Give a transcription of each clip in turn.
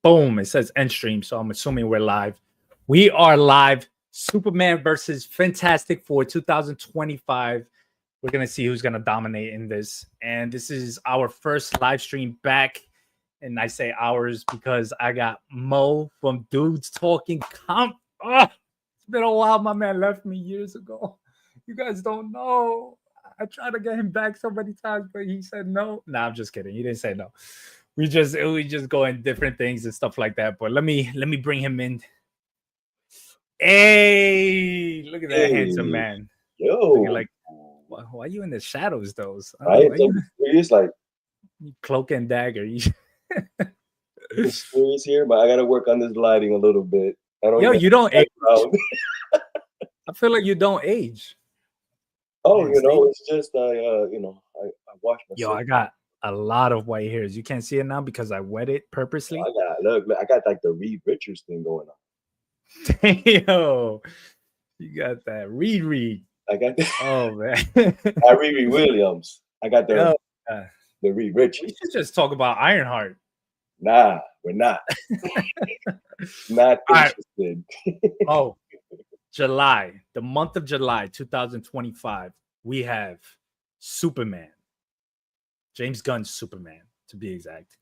Boom. It says end stream. So I'm assuming we're live. We are live. Superman versus Fantastic Four 2025. We're going to see who's going to dominate in this. And this is our first live stream back. And I say ours because I got Mo from Dudes Talking it's been a while. My man left me years ago. You guys don't know. I tried to get him back so many times, but he said no. Nah, I'm just kidding. He didn't say no. We just go in different things and stuff like that. But let me bring him in. Hey, look at that handsome man. Yo, looking like why are you in the shadows, though? It's like cloak and dagger. It's here, but I gotta work on this lighting a little bit. You don't age. I feel like you don't age. Oh, it's just I wash myself. Yo, I got a lot of white hairs. You can't see it now because I wet it purposely. I got like the Reed Richards thing going on. Yo, you got that Reed. I got that. Oh man, I Reed Williams. I got the Reed Richards. We should just talk about Ironheart. Nah, we're not. Not interested. Oh, July, the month of July 2025, we have Superman. James Gunn's Superman, to be exact,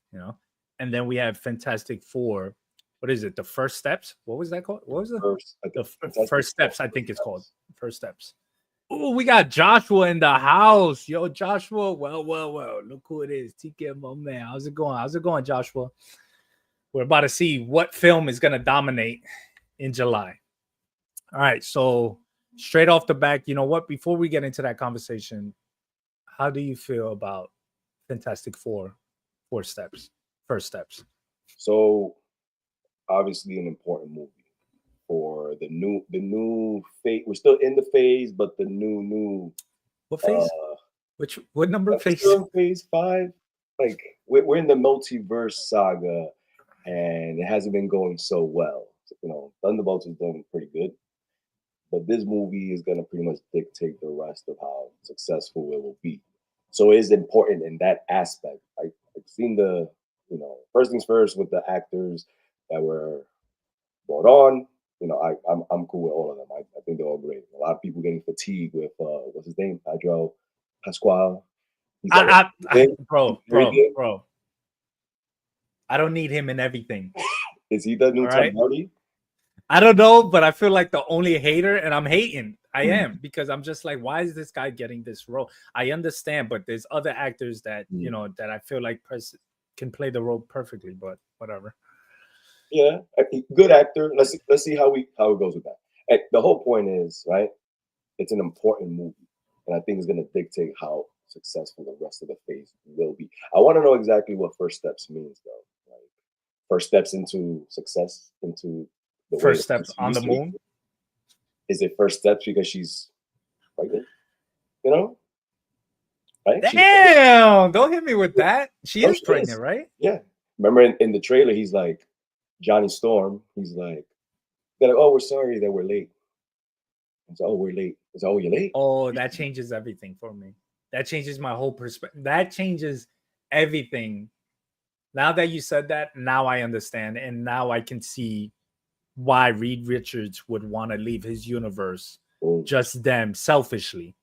And then we have Fantastic Four. What is it? The First Steps? What was that called? What was the First Steps? I think it's called First Steps. Oh, we got Joshua in the house. Yo, Joshua. Well. Look who it is. TK, my man. How's it going, Joshua? We're about to see what film is going to dominate in July. All right. So straight off the back, you know what? Before we get into that conversation, how do you feel about Fantastic Four, First Steps? So obviously an important movie for the new phase. We're still in the phase, but the new what phase? What number phase? Phase 5. Like we're in the multiverse saga, and it hasn't been going so well. Thunderbolts is doing pretty good, but this movie is gonna pretty much dictate the rest of how successful it will be. So it is important in that aspect. I've seen the, first things first with the actors that were brought on. I'm cool with all of them. I think they're all great. A lot of people getting fatigued with what's his name, Pedro Pascal. Bro. I don't need him in everything. Is he the new Tom Hardy? I don't know, but I feel like the only hater, and I'm hating. I am, because I'm just like, why is this guy getting this role? I understand, but there's other actors that that I feel like can play the role perfectly, but whatever. Yeah, good actor. Let's see how it goes with that. And the whole point is, right, it's an important movie, and I think it's going to dictate how successful the rest of the phase will be. I want to know exactly what First Steps means, though. Like first steps into success, into the first steps on the moon. Is it first steps because she's pregnant? Right? Damn! Don't hit me with that. She is pregnant, right? Yeah. Remember in the trailer, he's like Johnny Storm. He's like, they're like, oh, we're sorry that we're late. It's oh, we're late. It's oh, you're late. Oh, that changes everything for me. That changes my whole perspective. That changes everything. Now that you said that, now I understand, and now I can see why Reed Richards would want to leave his universe, just them selfishly.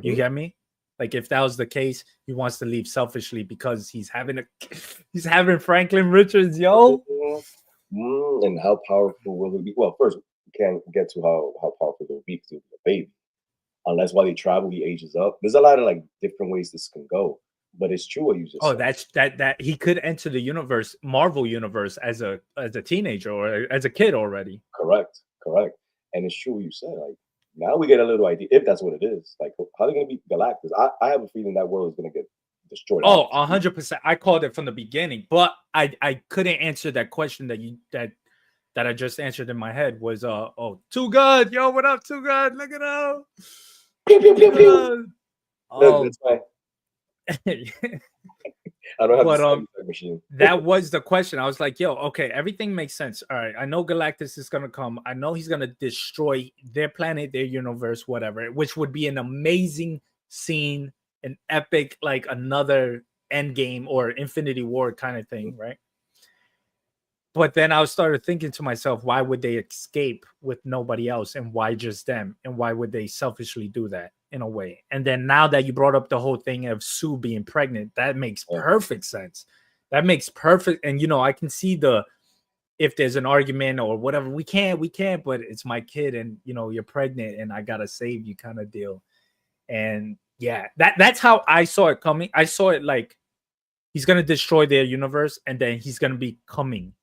You get me? Like if that was the case, he wants to leave selfishly because he's having Franklin Richards, yo. And how powerful will he be? Well, first we can't get to how powerful he'll be because he'll be a baby. Unless while they travel, he ages up. There's a lot of like different ways this can go. But it's true what you just said. That he could enter the Marvel universe as a teenager or as a kid already. Correct. And it's true what you said. Like now we get a little idea if that's what it is. Like how are they gonna beat Galactus? I have a feeling that world is gonna get destroyed. Oh, 100%. I called it from the beginning, but I couldn't answer that question that I just answered in my head was Too Good. Yo, what up, Too Good? Look at him. Pew, pew, pew, pew. Oh, that's fine. I don't have the machine. That was the question. I was like, yo, okay, everything makes sense. All right, I know Galactus is gonna come. I know he's gonna destroy their planet, their universe, whatever, which would be an amazing scene, an epic, like another Endgame or Infinity War kind of thing, right? But then I started thinking to myself, why would they escape with nobody else, and why just them, and why would they selfishly do that in a way? And then now that you brought up the whole thing of Sue being pregnant, that makes perfect sense. That makes perfect. And I can see the, if there's an argument or whatever, we can't, but it's my kid, and you're pregnant and I gotta save you kind of deal. And yeah, that's how I saw it coming. I saw it like he's gonna destroy their universe, and then he's gonna be coming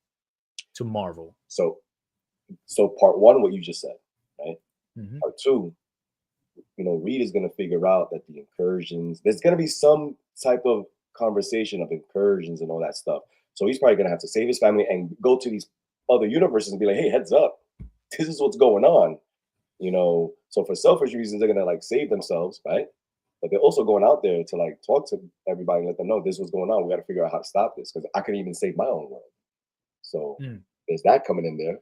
to Marvel. So part one, what you just said, right? Mhm. Part two, Reed is going to figure out that the incursions, there's going to be some type of conversation of incursions and all that stuff. So he's probably going to have to save his family and go to these other universes and be like, hey, heads up, this is what's going on. So for selfish reasons, they're going to like save themselves, right? But they're also going out there to like talk to everybody and let them know this was going on. We got to figure out how to stop this because I couldn't even save my own world. So there's that coming in there.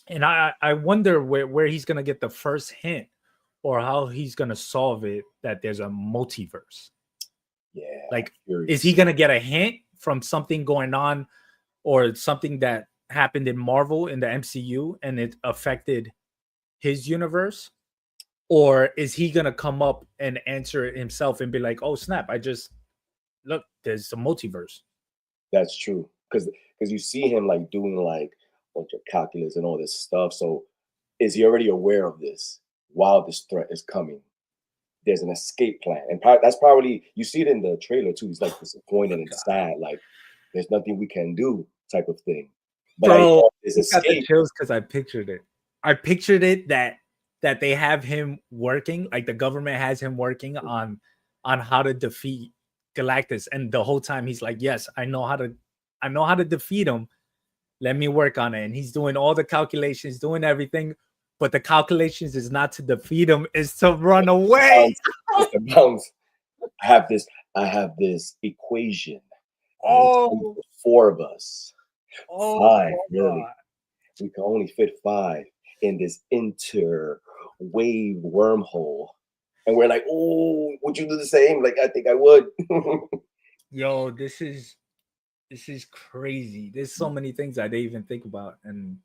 And I wonder where he's gonna get the first hint, or how he's gonna solve it, that there's a multiverse. Yeah. Like, is he gonna get a hint from something going on, or something that happened in Marvel in the MCU and it affected his universe? Or is he gonna come up and answer it himself and be like, oh snap, look, there's a multiverse. That's true. Because you see him like doing like a bunch of calculus and all this stuff. So is he already aware of this while this threat is coming? There's an escape plan. And that's probably, you see it in the trailer too. He's like disappointed and sad, like there's nothing we can do type of thing. But Bro, his got the escape. chills because I pictured it. I pictured it that they have him working, like the government has him working on how to defeat Galactus, and the whole time he's like, yes, I know how to defeat him. Let me work on it. And he's doing all the calculations, doing everything, but the calculations is not to defeat him, is to run away. It's the bounce. I have this equation. Oh, 4 of us. oh, 5, really. We can only fit 5 in this inter-wave wormhole. And we're like, oh, would you do the same? Like, I think I would. Yo, this is crazy. There's so many things I didn't even think about. And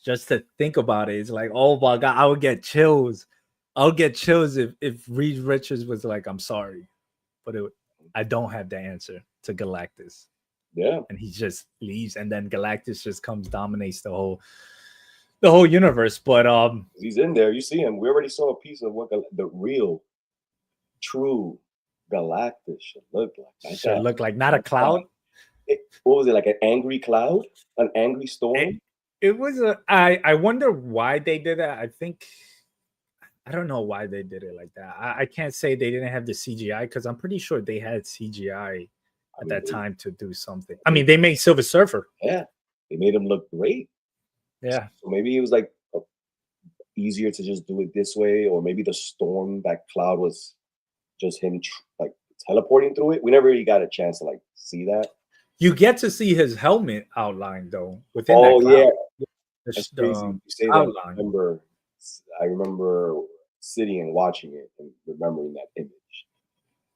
just to think about it, it's like, oh my God, I would get chills. I'll get chills if Reed Richards was like, I'm sorry, but I don't have the answer to Galactus. Yeah. And he just leaves, and then Galactus just comes, dominates the whole universe. But he's in there. You see him. We already saw a piece of what the real, true Galactus should look like. Should look like not a cloud. What was it, like an angry cloud? An angry storm? It was I wonder why they did that. I don't know why they did it like that. I can't say they didn't have the CGI, because I'm pretty sure they had CGI at that time to do something. I mean, they made Silver Surfer. Yeah, they made him look great. Yeah. So maybe it was like easier to just do it this way, or maybe the storm, that cloud was just him like teleporting through it. We never really got a chance to like see that. You get to see his helmet outline though within that cloud. Yeah, that's crazy. You say that. I remember sitting and watching it and remembering that image.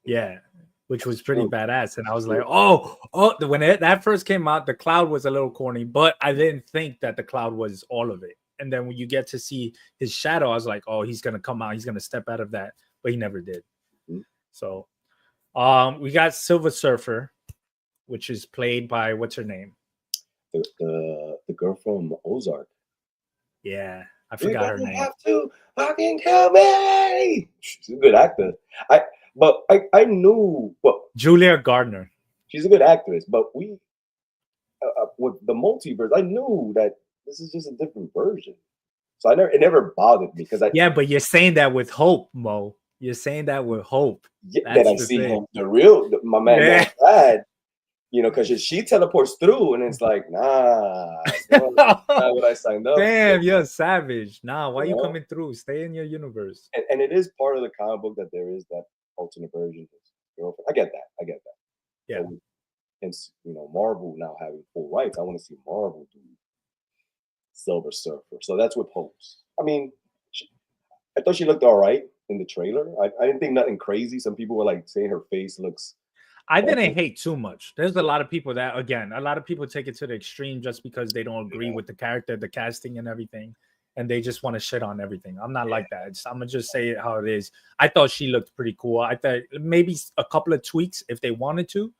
Yeah, which was pretty badass. And I was like, oh, when that first came out, the cloud was a little corny, but I didn't think that the cloud was all of it. And then when you get to see his shadow, I was like, oh, he's gonna come out, he's gonna step out of that, but he never did. Mm-hmm. So we got Silver Surfer, which is played by, what's her name? The girl from Ozark. Yeah, I forgot her name. You have to fucking kill me. She's a good actor. I knew, well, Julia Gardner. She's a good actress, but we with the multiverse, I knew that this is just a different version. So it never bothered me because yeah, but you're saying that with hope, Mo. You're saying that with hope. Yeah, that I see him, my man, dad. Because she teleports through, and it's like, nah, that's not what I signed up. Damn, you're a savage. Nah, why are you coming through? Stay in your universe. And it is part of the comic book that there is that alternate version of his girlfriend. I get that. Yeah. So, and Marvel now having full rights, I want to see Marvel do Silver Surfer. So that's with hopes. I mean, I thought she looked all right in the trailer. I didn't think nothing crazy. Some people were like saying her face looks. I didn't hate too much. There's a lot of people that, again, a lot of people take it to the extreme just because they don't agree with the character, the casting, and everything, and they just want to shit on everything. I'm not like that. I'm gonna just say it how it is. I thought she looked pretty cool. I thought maybe a couple of tweaks if they wanted to,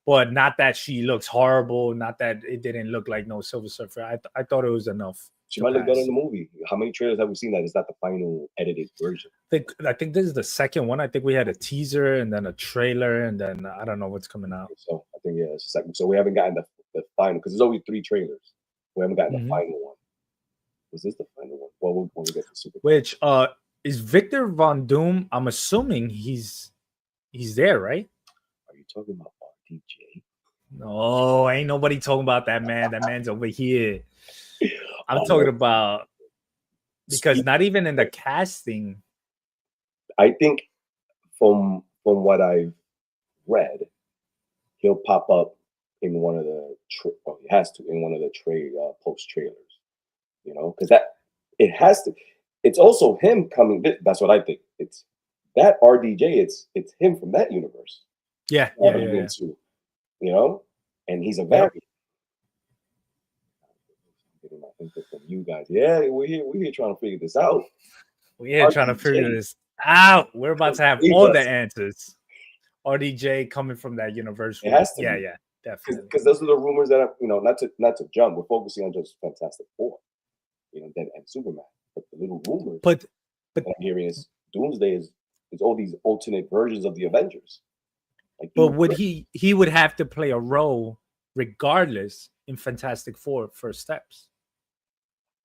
but not that she looks horrible. Not that it didn't look like no Silver Surfer. I thought it was enough. She might look better in the movie. How many trailers have we seen that it's not the final edited version? I think this is the second one. I think we had a teaser and then a trailer, and then I don't know what's coming out. So I think it's the second. So we haven't gotten the final because there's only 3 trailers. We haven't gotten the final one. Was this the final one? Well, when we get to Super. Which is Victor Von Doom? I'm assuming he's there, right? Are you talking about RDJ? No, ain't nobody talking about that man. That man's over here. I'm talking about because not even in the casting. I think from what I've read, he'll pop up in one of the he has to in one of the post trailers, you know, because that it has to. It's also him coming. That's what I think. It's that RDJ. It's him from that universe. Yeah. You know, and he's a variant. Getting my input from you guys. Yeah, we're here trying to figure this out. We're here trying to figure this out. We're about to have all the answers. RDJ coming from that universe. It has to. Yeah, definitely. Because those are the rumors that not to jump. We're focusing on just Fantastic Four, and Superman. But the little rumors. But I'm hearing is Doomsday is all these alternate versions of the Avengers. But would he would have to play a role regardless in Fantastic Four First Steps?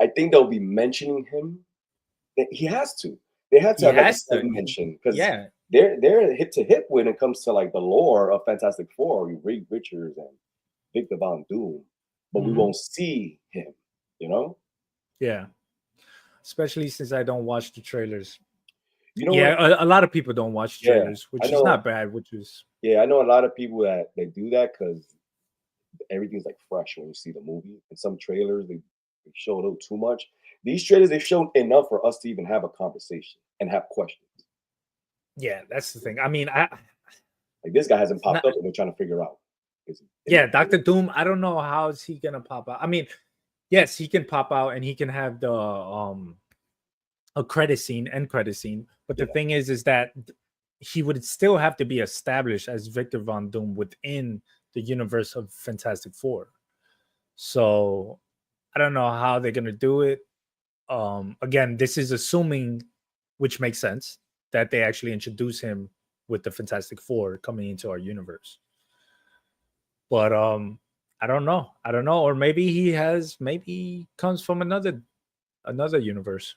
I think they'll be mentioning him. He has to. They have to have a mention because they're hip to hip when it comes to like the lore of Fantastic Four. Reed Richards and Victor Von Doom, but we won't see him. Yeah. Especially since I don't watch the trailers. A lot of people don't watch trailers, which is not bad. I know a lot of people that they do that because everything's like fresh when you see the movie. And some trailers they show a little too much. These trailers they've shown enough for us to even have a conversation and have questions. Yeah, that's the thing. I mean, like this guy hasn't popped up, and we're trying to figure out. Dr. Doom. I don't know how is he gonna pop out. I mean, yes, he can pop out and he can have the end credit scene. But the thing is that he would still have to be established as Victor Von Doom within the universe of Fantastic Four. So I don't know how they're gonna do it. Again, this is assuming, which makes sense, that they actually introduce him with the Fantastic Four coming into our universe. But I don't know. Or maybe he comes from another universe.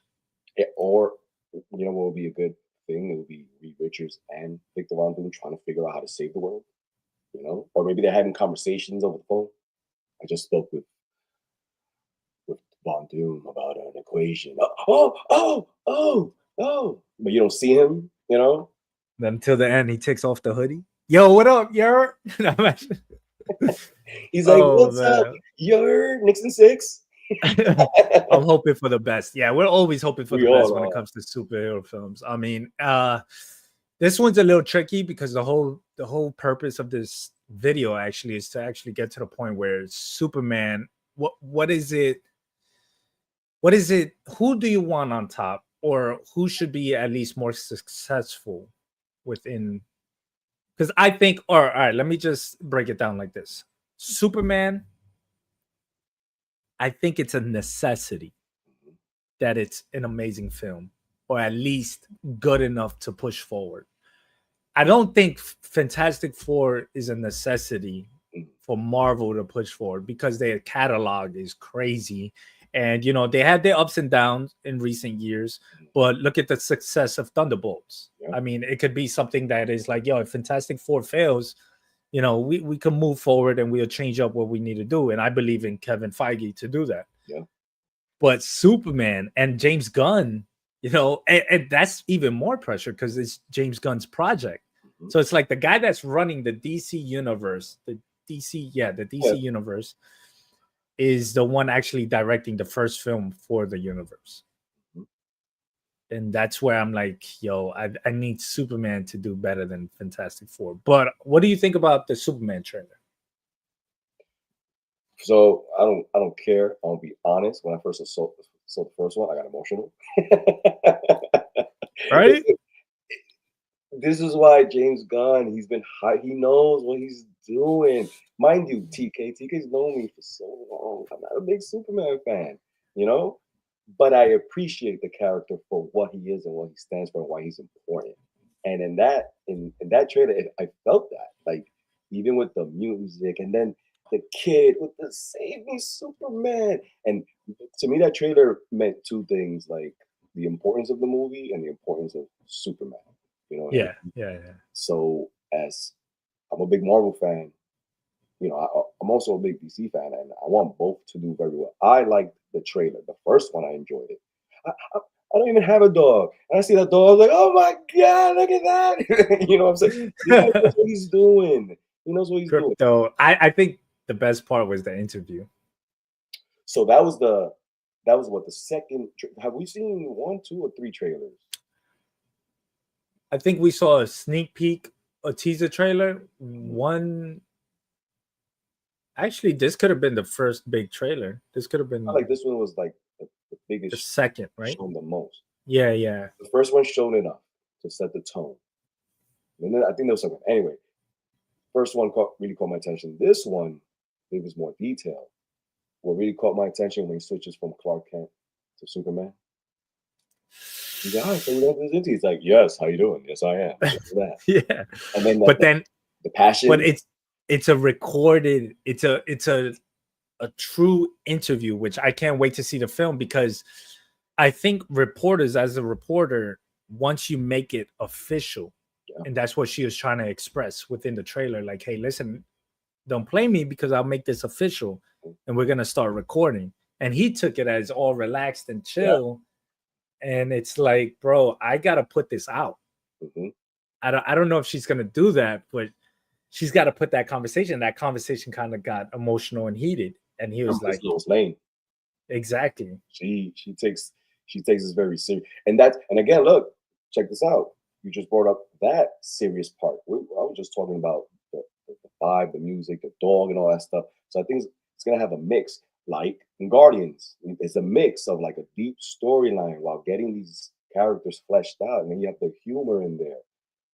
Yeah, or what would be a good thing? It would be Reed Richards and Victor Von Doom trying to figure out how to save the world. Or maybe they're having conversations over the phone. I just spoke with Von Doom about an equation. Oh! But you don't see him, Then until the end, he takes off the hoodie. Yo, what up, yo? He's like, what's up, yo? Nixon 6. I'm hoping for the best. Yeah, we're always hoping for the best when it comes to superhero films. I mean, this one's a little tricky because the whole purpose of this video actually is to actually get to the point where Superman. What is it? What is it? Who do you want on top, or who should be at least more successful within? Because I think, all right, let me just break it down like this: Superman. I think it's a necessity that it's an amazing film, or at least good enough to push forward. I don't think Fantastic Four is a necessity for Marvel to push forward because their catalog is crazy. And, they had their ups and downs in recent years, but look at the success of Thunderbolts. Yeah. I mean, it could be something that is like, if Fantastic Four fails, we can move forward and we'll change up what we need to do. And I believe in Kevin Feige to do that. Yeah. But Superman and James Gunn, and that's even more pressure because it's James Gunn's project. Mm-hmm. So it's like the guy that's running the DC universe, the DC universe is the one actually directing the first film for the universe. Mm-hmm. And that's where I'm like, yo, I need Superman to do better than Fantastic Four. But what do you think about the Superman trailer? So I don't care. I'll be honest. When I first saw the first one, I got emotional. Right? This is why James Gunn, he's been high. He knows what he's doing. Mind you, TK's known me for so long. I'm not a big Superman fan, you know, but I appreciate the character for what he is and what he stands for and why he's important. And in that trailer, I felt that, like, even with the music and then the kid with the "Save Me, Superman." And to me, that trailer meant two things, like the importance of the movie and the importance of Superman. You know what I mean? Yeah. So as I'm a big Marvel fan, you know, I'm also a big DC fan, and I want both to do very well. I liked the trailer. The first one, I enjoyed it. I don't even have a dog, and I see that dog. I was like, "Oh my god, look at that!" You know what I'm saying? He knows what he's doing. He knows what he's doing. Crypto. I think the best part was the interview. So that was what the second. Have we seen 1, 2, or 3 trailers? I think we saw a sneak peek, a teaser trailer. One. Actually, this could have been the first big trailer. This could have been Like this one was like the biggest. the second, right? Shown the most. Yeah. The first one showed enough to set the tone. And then I think there was something. Anyway, first one really caught my attention. This one, it was more detailed. What really caught my attention when he switches from Clark Kent to Superman. He's like, "Hi, so we have this into." He's like, "Yes, how you doing? Yes, I am." That. Yeah. And then, then the passion. But it's a recorded. It's a true interview, which I can't wait to see the film, because I think reporters, as a reporter, once you make it official, and that's what she was trying to express within the trailer, like, hey, listen, don't play me because I'll make this official and we're going to start recording. And he took it as all relaxed and chill. And it's like, bro, I got to put this out. Mm-hmm. I don't know if she's going to do that, but she's got to put that conversation. That conversation kind of got emotional and heated. And he was like, Lois Lane. Exactly. She takes this very serious. And again, look, check this out. You just brought up that serious part. I was just talking about the vibe, the music, the dog, and all that stuff. So I think it's gonna have a mix, like in Guardians. It's a mix of like a deep storyline while getting these characters fleshed out, and then you have the humor in there.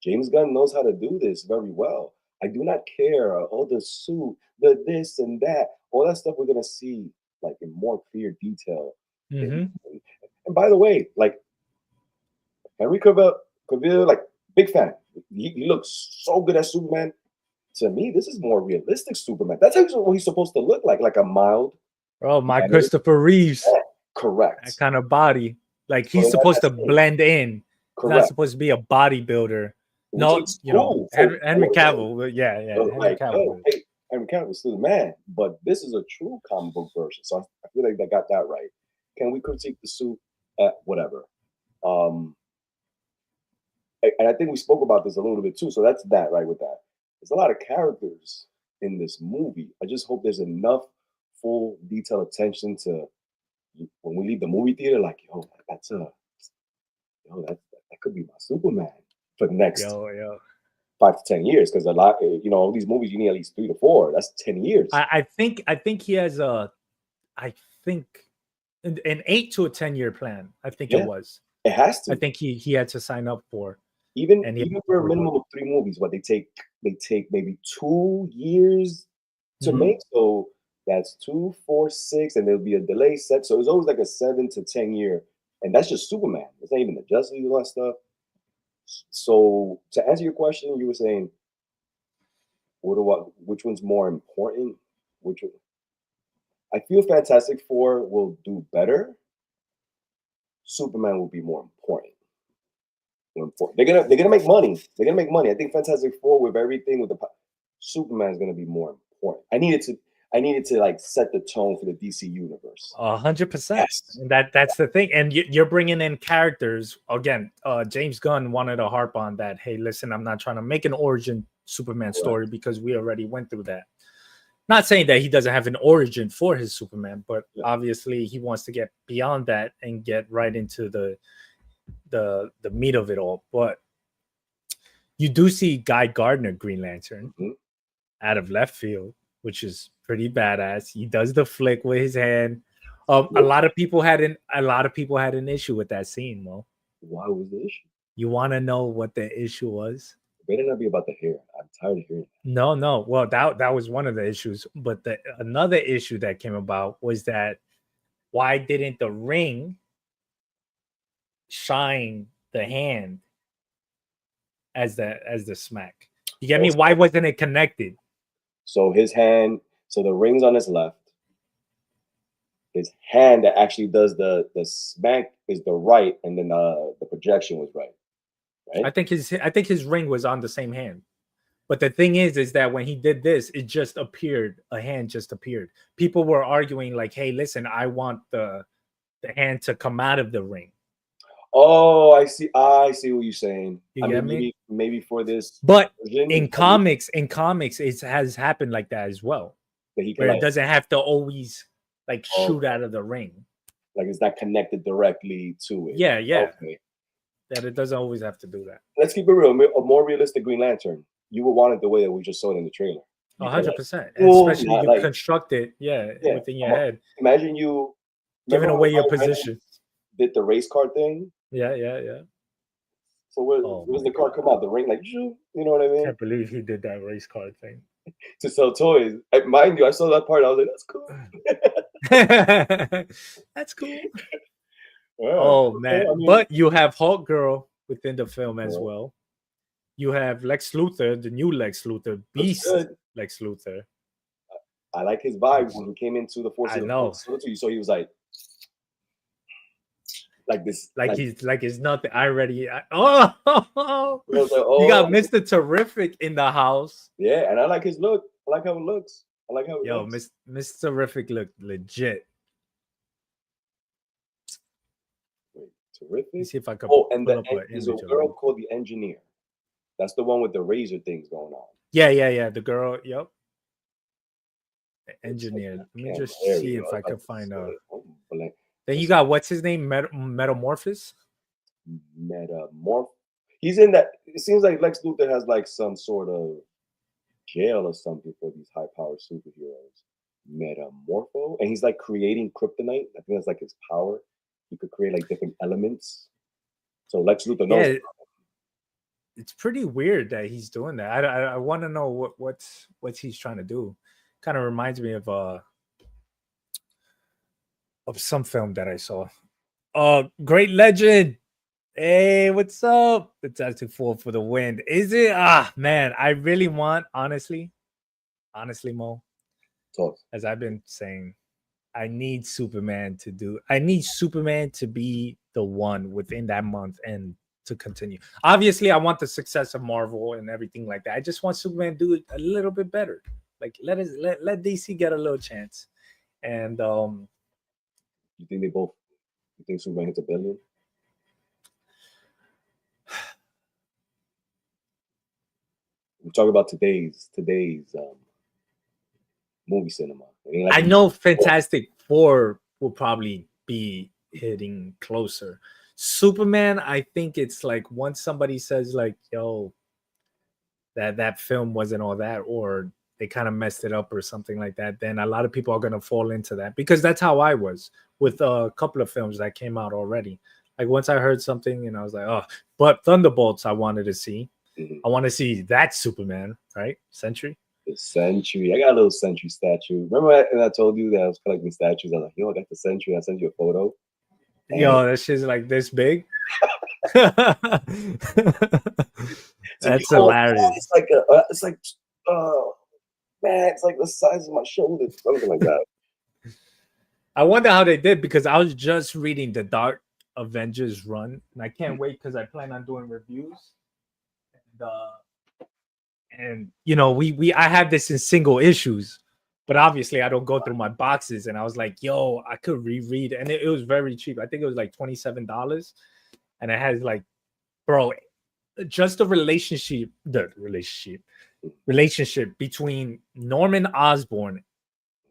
James Gunn knows how to do this very well. I do not care. The suit, the this and that, all that stuff we're gonna see like in more clear detail. Mm-hmm. And by the way, like Henry Cavill, like big fan. He looks so good as Superman. To me, this is more realistic Superman. That's actually what he's supposed to look like a mild. Oh, my Christopher Reeves. Yeah, correct. That kind of body. Like he's supposed to blend in. Correct. He's not supposed to be a bodybuilder. No, you know, Henry Cavill. Yeah. Henry Cavill. Henry Cavill's still the man, but this is a true comic book version. So I feel like they got that right. Can we critique the suit? Whatever. And I think we spoke about this a little bit too. So that's that, right? With that, there's a lot of characters in this movie. I just hope there's enough full detailed attention to when we leave the movie theater. Like, that could be my Superman for the next 5 to 10 years. Because a lot, all these movies you need at least 3 to 4. That's 10 years. I think he has an 8 to a 10-year plan. I think it was. It has to. I think he had to sign up for. Even for a minimum of 3 movies, but they take maybe 2 years to make. So that's 2, 4, 6, and there'll be a delay set. So it's always like a 7 to 10 year, and that's just Superman. It's not even the Justice League and all that stuff. So to answer your question, you were saying, which one's more important? I feel Fantastic Four will do better. Superman will be more important. They're gonna make money. They're gonna make money. I think Fantastic Four with everything with the Superman is gonna be more important. I needed to like set the tone for the DC universe. 100%. And that's the thing. And you're bringing in characters again. James Gunn wanted to harp on that. Hey, listen, I'm not trying to make an origin Superman story because we already went through that. Not saying that he doesn't have an origin for his Superman, but obviously he wants to get beyond that and get right into the the meat of it all. But you do see Guy Gardner Green Lantern out of left field, which is pretty badass. He does the flick with his hand. A lot of people had an issue with that scene, Mo. Why was the issue? You want to know what the issue was? It better not be about the hair. I'm tired of hearing that. No. Well, that was one of the issues. But another issue that came about was that why didn't the ring shine the hand as the smack? You get me? Why wasn't it connected? So his hand, so the ring's on his left. His hand that actually does the smack is the right, and then the projection was right. I think his ring was on the same hand. But the thing is that when he did this, it just appeared. A hand just appeared. People were arguing like, "Hey, listen, I want the hand to come out of the ring." Oh, I see what you're saying. You get me? Maybe for this, but in comics, it has happened like that as well. Where it doesn't have to always like shoot out of the ring. Like it's not connected directly to it. Yeah. Okay. That it doesn't always have to do that. Let's keep it real. A more realistic Green Lantern. You would want it the way that we just saw it in the trailer. 100%. Especially you construct it, within your head. Imagine you giving away your position. Did the race car thing? Yeah. So where does the car come out? The ring, like, you know what I mean? I can't believe he did that race car thing. To sell toys. Mind you, I saw that part. I was like, that's cool. That's cool. Yeah. Oh, man. I mean, but you have Hulk Girl within the film as well. You have Lex Luthor, the new Lex Luthor, Beast Lex Luthor. I like his vibe when he came into the Force. I know. So he was like this. Like it's nothing. You got Mr. Terrific in the house. Yeah, and I like his look. I like how it looks. Mr. Terrific looked legit. Wait, Terrific? Let me see if I can and there's a girl called the Engineer. That's the one with the razor things going on. Yeah. The girl, yep. The Engineer. Let me just see if I can find out. Then you got what's his name? Metamorphosis? He's in that. It seems like Lex Luthor has like some sort of jail or something for these high-powered superheroes. Metamorpho, and he's like creating kryptonite. I think that's like his power. He could create like different elements. So Lex Luthor knows. Yeah, it's pretty weird that he's doing that. I want to know what's he's trying to do. Kind of reminds me of some film that I saw. Great Legend. Hey, what's up? It's actually Fall for the Wind. Is it? Man, I really want, honestly, Mo. Talk. As I've been saying, I need Superman to be the one within that month and to continue. Obviously, I want the success of Marvel and everything like that. I just want Superman to do it a little bit better. Like let DC get a little chance. And you think Superman hits $1 billion? We talk about today's movie cinema. I know Fantastic Four will probably be hitting closer. Superman, I think it's like once somebody says like, yo, that film wasn't all that, or they kind of messed it up or something like that, then a lot of people are going to fall into that, because that's how I was with a couple of films that came out already. Like once I heard something and I was like, oh, but Thunderbolts I wanted to see. Mm-hmm. I want to see that Superman, right? Sentry. The Sentry. I got a little Sentry statue. Remember I told you that I was collecting statues? I was like, yo, I got the Sentry. I sent you a photo. Yo, that shit's like this big. That's hilarious. It's like man, it's like the size of my shoulder, something like that. I wonder how they did, because I was just reading the Dark Avengers run, and I can't wait because I plan on doing reviews. And you know, I have this in single issues, but obviously I don't go through my boxes. And I was like, yo, I could reread, and it was very cheap. I think it was like $27, and it has like, bro, just the relationship between Norman Osborn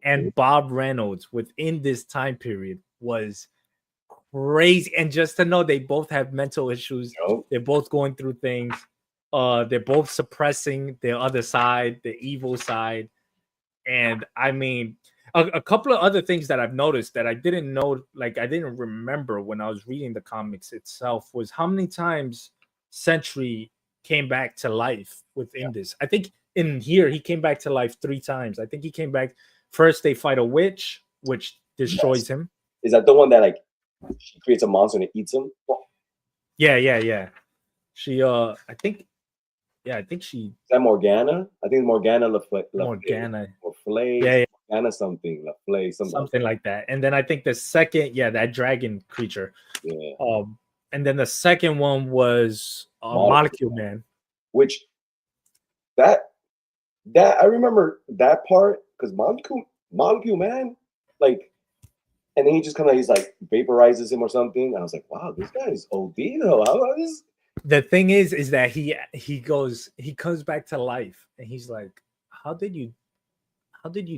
and Bob Reynolds within this time period was crazy. And just to know they both have mental issues, Yo, they're both going through things. They're both suppressing their other side, the evil side. And I mean, a couple of other things that I've noticed that I didn't know, like I didn't remember when I was reading the comics itself, was how many times Sentry came back to life within this. I think in here he came back to life 3 times. I think he came back first. They fight a witch, which destroys yes. him. Is that the one that like she creates a monster and it eats him? Yeah. She I think she Is that Morgana? I think it's Morgana Morgana. or Flay. Yeah. Morgana something. LaFlay, Something like that. And then I think the second, that dragon creature. Yeah. And then the second one was Molecule Man. Which that I remember that part because Molecule Man, like, and then he just kind of he's like vaporizes him or something. And I was like, wow, this guy is OD though. How is The thing is that he comes back to life and he's like, how did you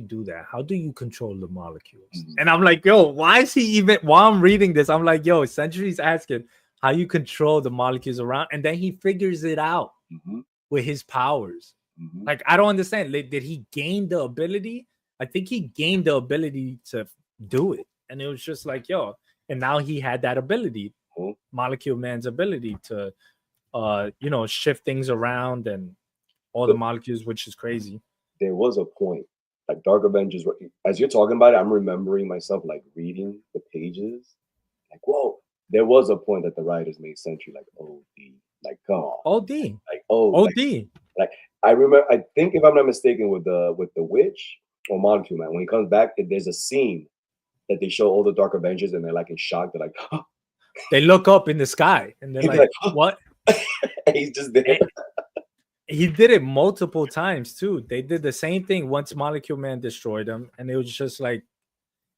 do that? How do you control the molecules? Mhm. And I'm like, yo, why is he even, while I'm reading this, I'm like, yo, Sentry's asking how you control the molecules around, and then he figures it out with his powers. Like, I don't understand. Did he gain the ability? I think he gained the ability to do it. And it was just like, yo, and now he had that ability, Molecule Man's ability to shift things around and all the molecules, which is crazy. There was a point, like Dark Avengers, as you're talking about it, I'm remembering myself like reading the pages, like, whoa, there was a point that the writers made Sentry like OD, like come on, OD, like OD. Like I remember, I think if I'm not mistaken, with the witch or Molecule Man, when he comes back, there's a scene that they show all the Dark Avengers and they're like in shock. They're like, huh. They look up in the sky and they're like, huh. What? He's just there. He did it multiple times too. They did the same thing once Molecule Man destroyed him, and it was just like,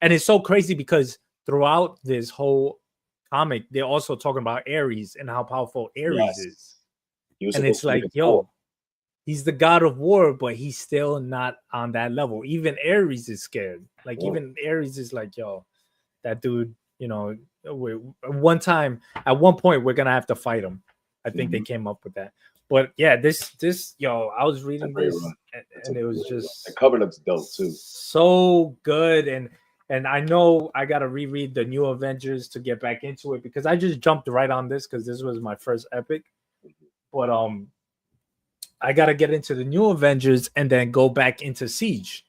and it's so crazy because throughout this whole comic, they're also talking about Ares and how powerful Ares is. And it's like, yo, he's the god of war, but he's still not on that level. Even Ares is scared. Like, even Ares is like, yo, that dude, at one point, we're gonna have to fight him. I think they came up with that. But yeah, this I was reading this and it was just the cover looks dope too. So good. And I know I gotta reread the New Avengers to get back into it because I just jumped right on this because this was my first epic. But I gotta get into the New Avengers and then go back into Siege.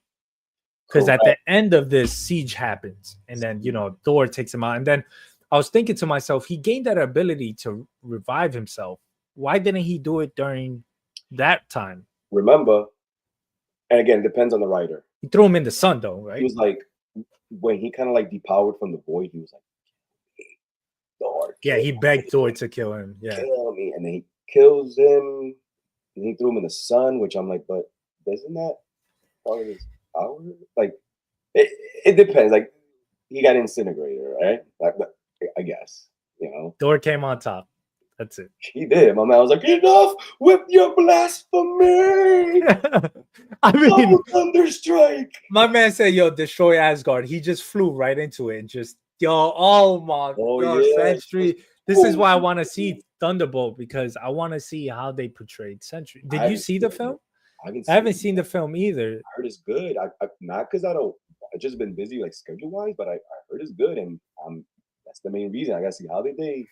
Because at the end of this, Siege happens, and then Thor takes him out. And then I was thinking to myself, he gained that ability to revive himself. Why didn't he do it during that time? Remember, and again, it depends on the writer. He threw him in the sun, though, right? He was like, when he kind of like depowered from the void, he was like, Thor. Yeah, he begged Thor to kill him. Yeah, kill me, and then he kills him, and he threw him in the sun. Which I'm like, but isn't that part of his power? Like, it depends. Like, he got incinerated, right? Like, I guess Thor came on top. That's it. He did. My man was like, enough with your blasphemy. I mean, Thunderstrike. My man said, yo, destroy Asgard. He just flew right into it and just, oh my God, Sentry. This is why I want to see Thunderbolt, because I want to see how they portrayed Sentry. Did you see the film? I haven't seen the film either. I heard it's good. I not because I've just been busy like schedule wise, but I heard it's good, and that's the main reason. I gotta see how did they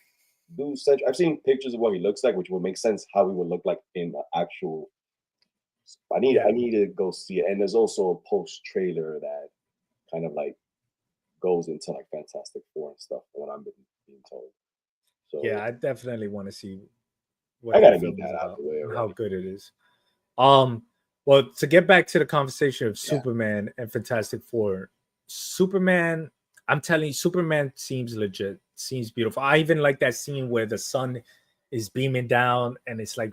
do Sentry. I've seen pictures of what he looks like, which would make sense how he would look like in the actual. I need to go see it, and there's also a post trailer that kind of like goes into like Fantastic Four and stuff. What I'm being told. So yeah, I definitely want to see. I gotta get that out of the way. How good it is. Well, to get back to the conversation of Superman and Fantastic Four, Superman, I'm telling you, Superman seems legit, seems beautiful. I even like that scene where the sun is beaming down and it's like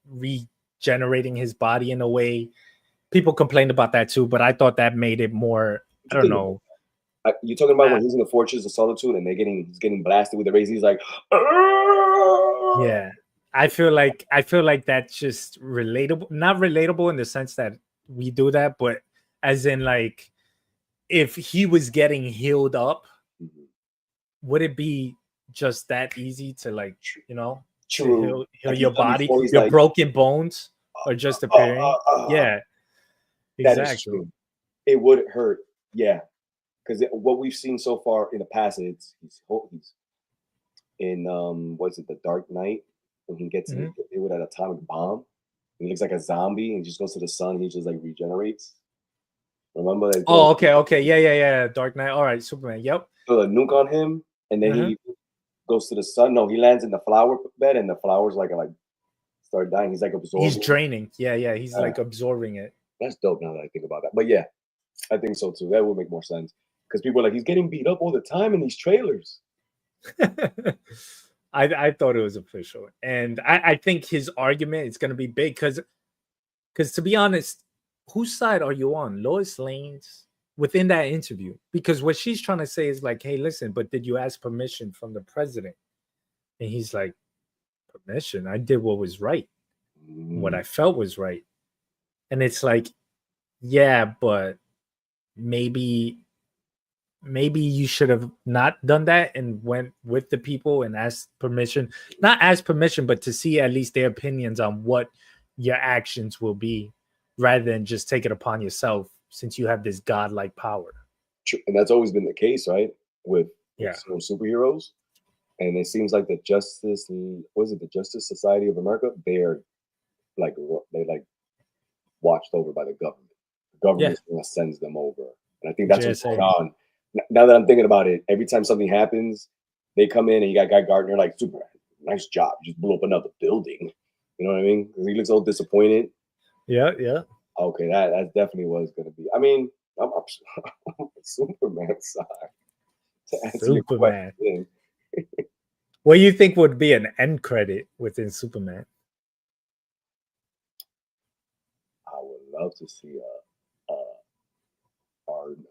regenerating his body in a way. People complained about that too, but I thought that made it more, I don't know. You're talking about when he's in the Fortress of Solitude and he's getting blasted with the rays. He's like, yeah. I feel like that's just relatable. Not relatable in the sense that we do that, but as in like if he was getting healed up would it be just that easy to like, you know, to True. heal Like your he's done body, before, he's your like, broken bones are just appearing? Yeah, that is exactly. true. It would hurt. Yeah. Because what we've seen so far in the past, he's in what's it, The Dark Knight, when he gets Mhm. hit with an atomic bomb. He looks like a zombie and just goes to the sun. He just like regenerates. Remember that? Oh, okay, yeah. Dark Knight. All right, Superman. Yep. Throw a nuke on him, and then Uh-huh. he goes to the sun. No, he lands in the flower bed, and the flowers like start dying. He's like He's absorbing. draining. Yeah. He's like absorbing it. That's dope. Now that I think about that, but yeah, I think so too. That would make more sense because people are like, he's getting beat up all the time in these trailers. I thought it was official, and I think his argument is going to be big because to be honest, whose side are you on, Lois Lane's within that interview? Because what she's trying to say is like, hey, listen, but did you ask permission from the president? And he's like, permission? I did what was right, what I felt was right, and it's like, yeah, but maybe you should have not done that and went with the people and asked permission, not ask permission, but to see at least their opinions on what your actions will be, rather than just take it upon yourself since you have this godlike power. And that's always been the case, right? With Yeah. some superheroes. And it seems like the Justice Society of America, they're like watched over by the government. The government sends them over. And I think that's what's going on. Now that I'm thinking about it, every time something happens, they come in and you got Guy Gardner like, Superman, nice job. You just blew up another building. You know what I mean? He looks all disappointed. Yeah. Okay, that definitely was going to be. I mean, I'm Superman side. To answer your question. What do you think would be an end credit within Superman? I would love to see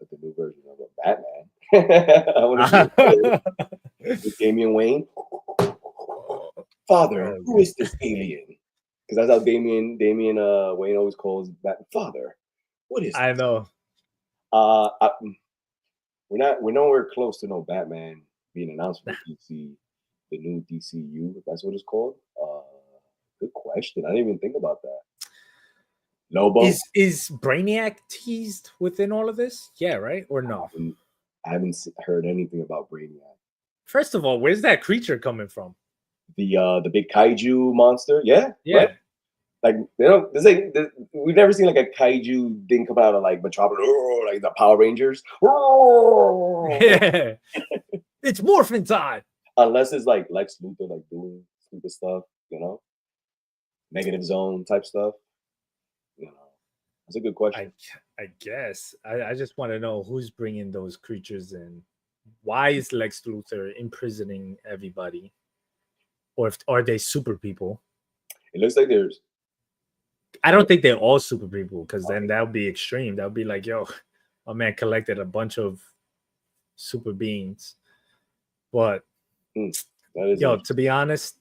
the new version of a Batman. I want to see with Damian Wayne. Father, who is this alien? Because that's how Damian Wayne always calls Batman. Father, what is? I know. We're nowhere close to no Batman being announced for DC, the new DCU. If that's what it's called. Good question. I didn't even think about that. Lobo is Brainiac teased within all of this? Yeah, right or no? I haven't heard anything about Brainiac. First of all, where's that creature coming from? The big kaiju monster. Yeah. Right? Like we've never seen like a kaiju thing come out of like Metropolis, like the Power Rangers. Yeah. It's morphin' time. Unless it's like Lex Luthor like doing stupid stuff, Negative Zone type stuff. That's a good question. I guess. I just want to know who's bringing those creatures in. Why is Lex Luthor imprisoning everybody? Or are they super people? It looks like there's. I don't think they're all super people because then that would be extreme. That would be like, yo, my man collected a bunch of super beings. But to be honest,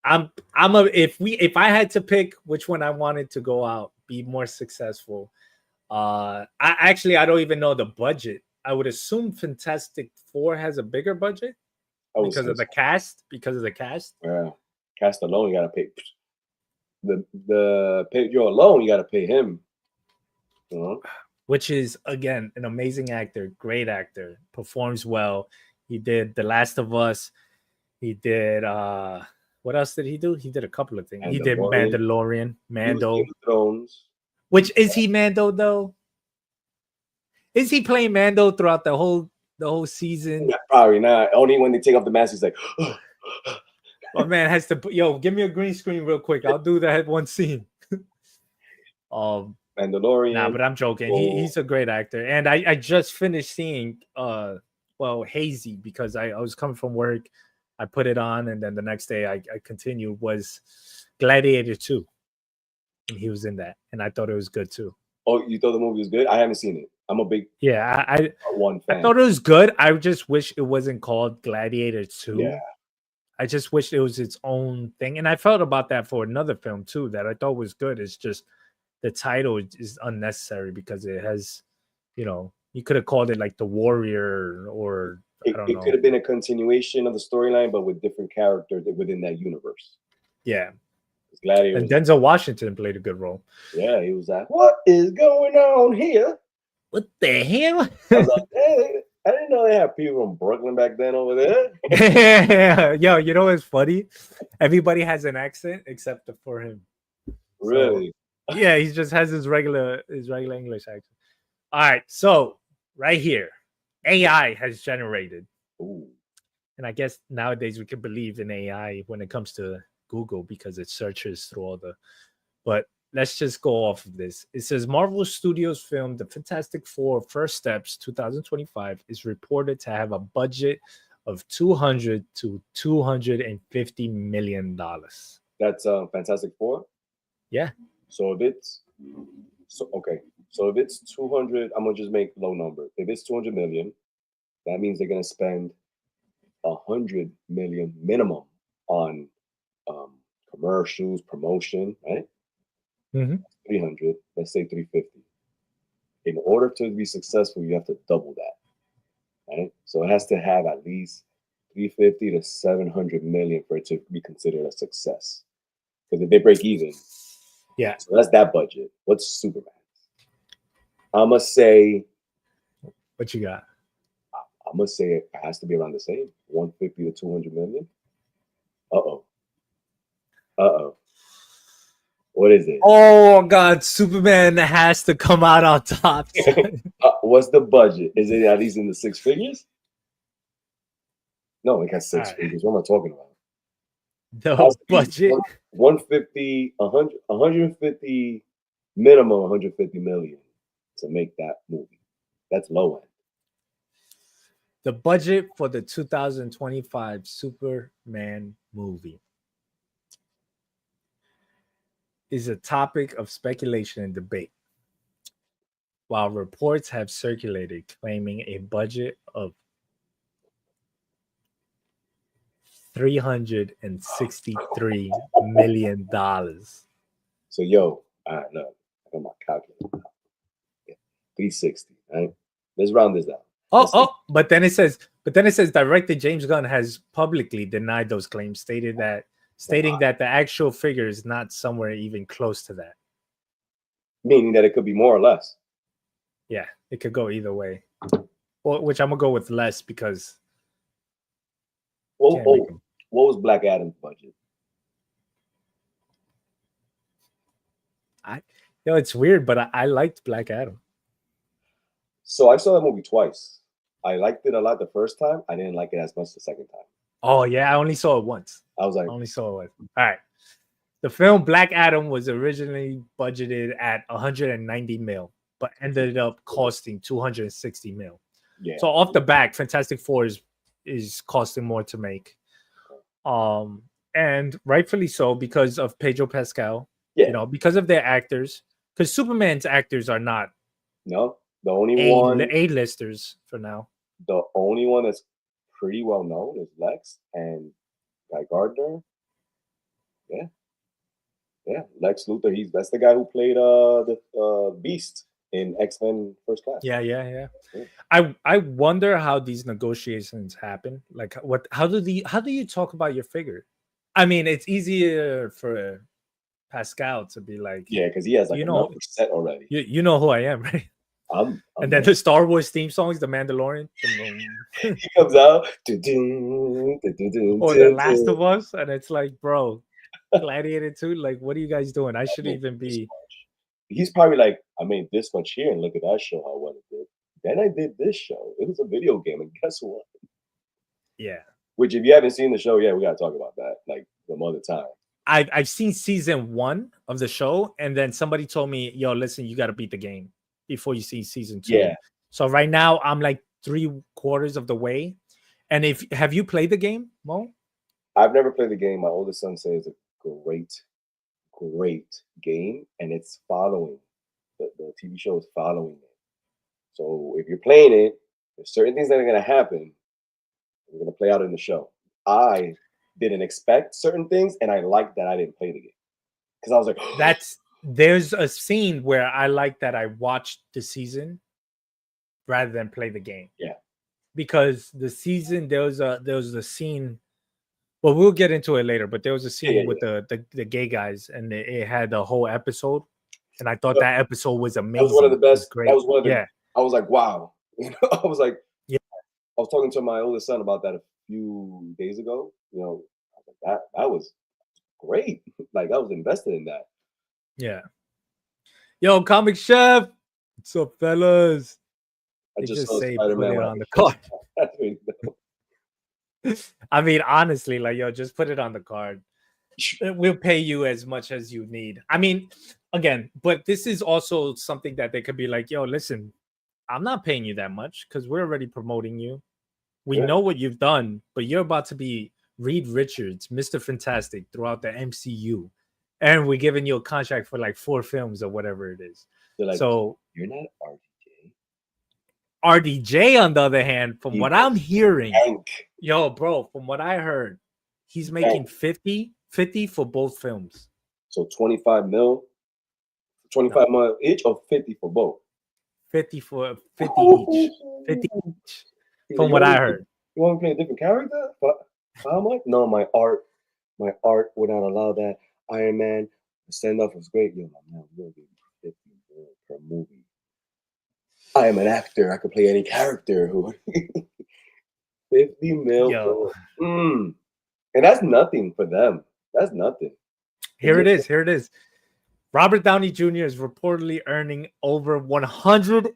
if I had to pick which one I wanted to go out, be more successful, I don't even know the budget. I would assume Fantastic Four has a bigger budget because of the cast. Yeah, cast alone, you gotta pay the Pedro alone. You gotta pay him. Which is again an amazing actor, great actor, performs well. He did The Last of Us. He did what else did he do? He did a couple of things. He did Mandalorian, Mando. Game of Thrones. Which is he Mando though? Is he playing Mando throughout the whole season? Yeah, probably not. Only when they take off the mask, he's like, my man has to give me a green screen real quick. I'll do that one scene. Mandalorian. Nah, but I'm joking. He's a great actor. And I just finished seeing Hazy because I was coming from work. I put it on, and then the next day I continued, was Gladiator 2. And he was in that, and I thought it was good too. Oh, you thought the movie was good? I haven't seen it. I'm a big I one fan. I thought it was good. I just wish it wasn't called Gladiator 2. Yeah. I just wish it was its own thing. And I felt about that for another film too that I thought was good. It's just the title is unnecessary because it has, you could have called it like The Warrior or I don't It know. could have been a continuation of the storyline, but with different characters within that universe. Yeah. Gladiator. And Denzel Washington played a good role. Yeah, he was like, "What is going on here?" What the hell? I was like, "Hey, I didn't know they had people from Brooklyn back then over there." Yo, you know what's funny? Everybody has an accent except for him. Really? So, yeah, he just has his regular English accent. All right, so right here, AI has generated, Ooh. and I guess nowadays we can believe in AI when it comes to Google because it searches through all the. But let's just go off of this. It says Marvel Studios film The Fantastic Four First Steps 2025 is reported to have a budget of $200 to $250 million. That's Fantastic Four. Yeah. So if it's okay, so if it's 200, I'm gonna just make low number. If it's 200 million, that means they're gonna spend 100 million minimum on commercials, promotion, right? Mm-hmm. 300. Let's say 350. In order to be successful, you have to double that, right? So it has to have at least 350 to 700 million for it to be considered a success. Because if they break even, yeah. So that's that budget. What's Superman? I'm gonna say. What you got? I'm gonna say it has to be around the same, 150 to 200 million. Uh-oh. What is it? Oh God, Superman has to come out on top. What's the budget? Is it at least in the six figures? No, it got six figures. What am I talking about? The budget. 150, 100, 150 minimum 150 million to make that movie. That's low end. The budget for the 2025 Superman movie is a topic of speculation and debate. While reports have circulated claiming a budget of $363 million. So, yo, look, I got my calculator. 360, right? Let's round this down. But then it says director James Gunn has publicly denied those claims, stating that the actual figure is not somewhere even close to that. Meaning that it could be more or less. Yeah, it could go either way. Well, which I'm gonna go with less because. What was Black Adam's budget? It's weird, but I liked Black Adam. So I saw that movie twice. I liked it a lot the first time. I didn't like it as much the second time. Oh yeah, I only saw it once. I was like, I only saw it once. All right. The film Black Adam was originally budgeted at 190 mil, but ended up costing 260 mil. Yeah. So off the back, Fantastic Four is costing more to make. And rightfully so because of Pedro Pascal. Yeah. Because of their actors. Because Superman's actors are not. No, the only one A-listers for now. The only one that's pretty well known is Lex and Guy Gardner. Yeah, Lex Luthor. That's the guy who played the Beast in X-Men First Class. Yeah. I wonder how these negotiations happen. Like, how do you talk about your figure? I mean, it's easier for Pascal to be like, yeah, because he has like a set already. You know who I am, right? I'm and then the Star Wars theme songs, The Mandalorian. He comes out. Or The Last of Us, and it's like, bro, Gladiator 2, like, what are you guys doing? I should even be. He's probably like, I made this much here, and look at that show, how well it did. Then I did this show. It was a video game, and guess what? Yeah. Which, if you haven't seen the show, yeah, we gotta talk about that like some other time. I've seen season 1 of the show, and then somebody told me, "Yo, listen, you got to beat the game before you see season 2." Yeah. So right now, I'm like 3/4 of the way. And have you played the game, Mo? I've never played the game. My oldest son says it's a great game, and it's following the TV show is following it. So if you're playing it, there's certain things that are going to happen. We're going to play out in the show. I didn't expect certain things, and I liked that I didn't play the game because I was like, there's a scene where I like that I watched the season rather than play the game. Yeah. because the season there was the scene. Well, we'll get into it later, but there was a scene with the gay guys, and it had the whole episode, and I thought that episode was amazing. That was one of the best. Great. That was one of the. Yeah. I was like, wow. I was like, yeah. I was talking to my oldest son about that a few days ago. I was like, that was great. Like I was invested in that. Yeah. Yo, Comic Chef. What's up, fellas? I just saw Spider-Man on the card. I mean, honestly, like, yo, just put it on the card. We'll pay you as much as you need. I mean, again, but this is also something that they could be like, yo, listen, I'm not paying you that much because we're already promoting you. We know what you've done, but you're about to be Reed Richards, Mr. Fantastic throughout the MCU. And we're giving you a contract for like 4 films or whatever it is. Like, so you're not RDJ. RDJ, on the other hand, from what I'm hearing, yo, bro, from what I heard, he's making 50 for both films. So 25 mil, 25 mil each, or 50 for both? 50 each. 50 each. From what I heard. You want to play a different character? But how much? No, my art would not allow that. Iron Man, the send-off was great. Yo, my man, we'll give you 50 mil per movie. I am an actor. I could play any character. 50 mil. And that's nothing for them. That's nothing. Here it is. Robert Downey Jr. is reportedly earning over $100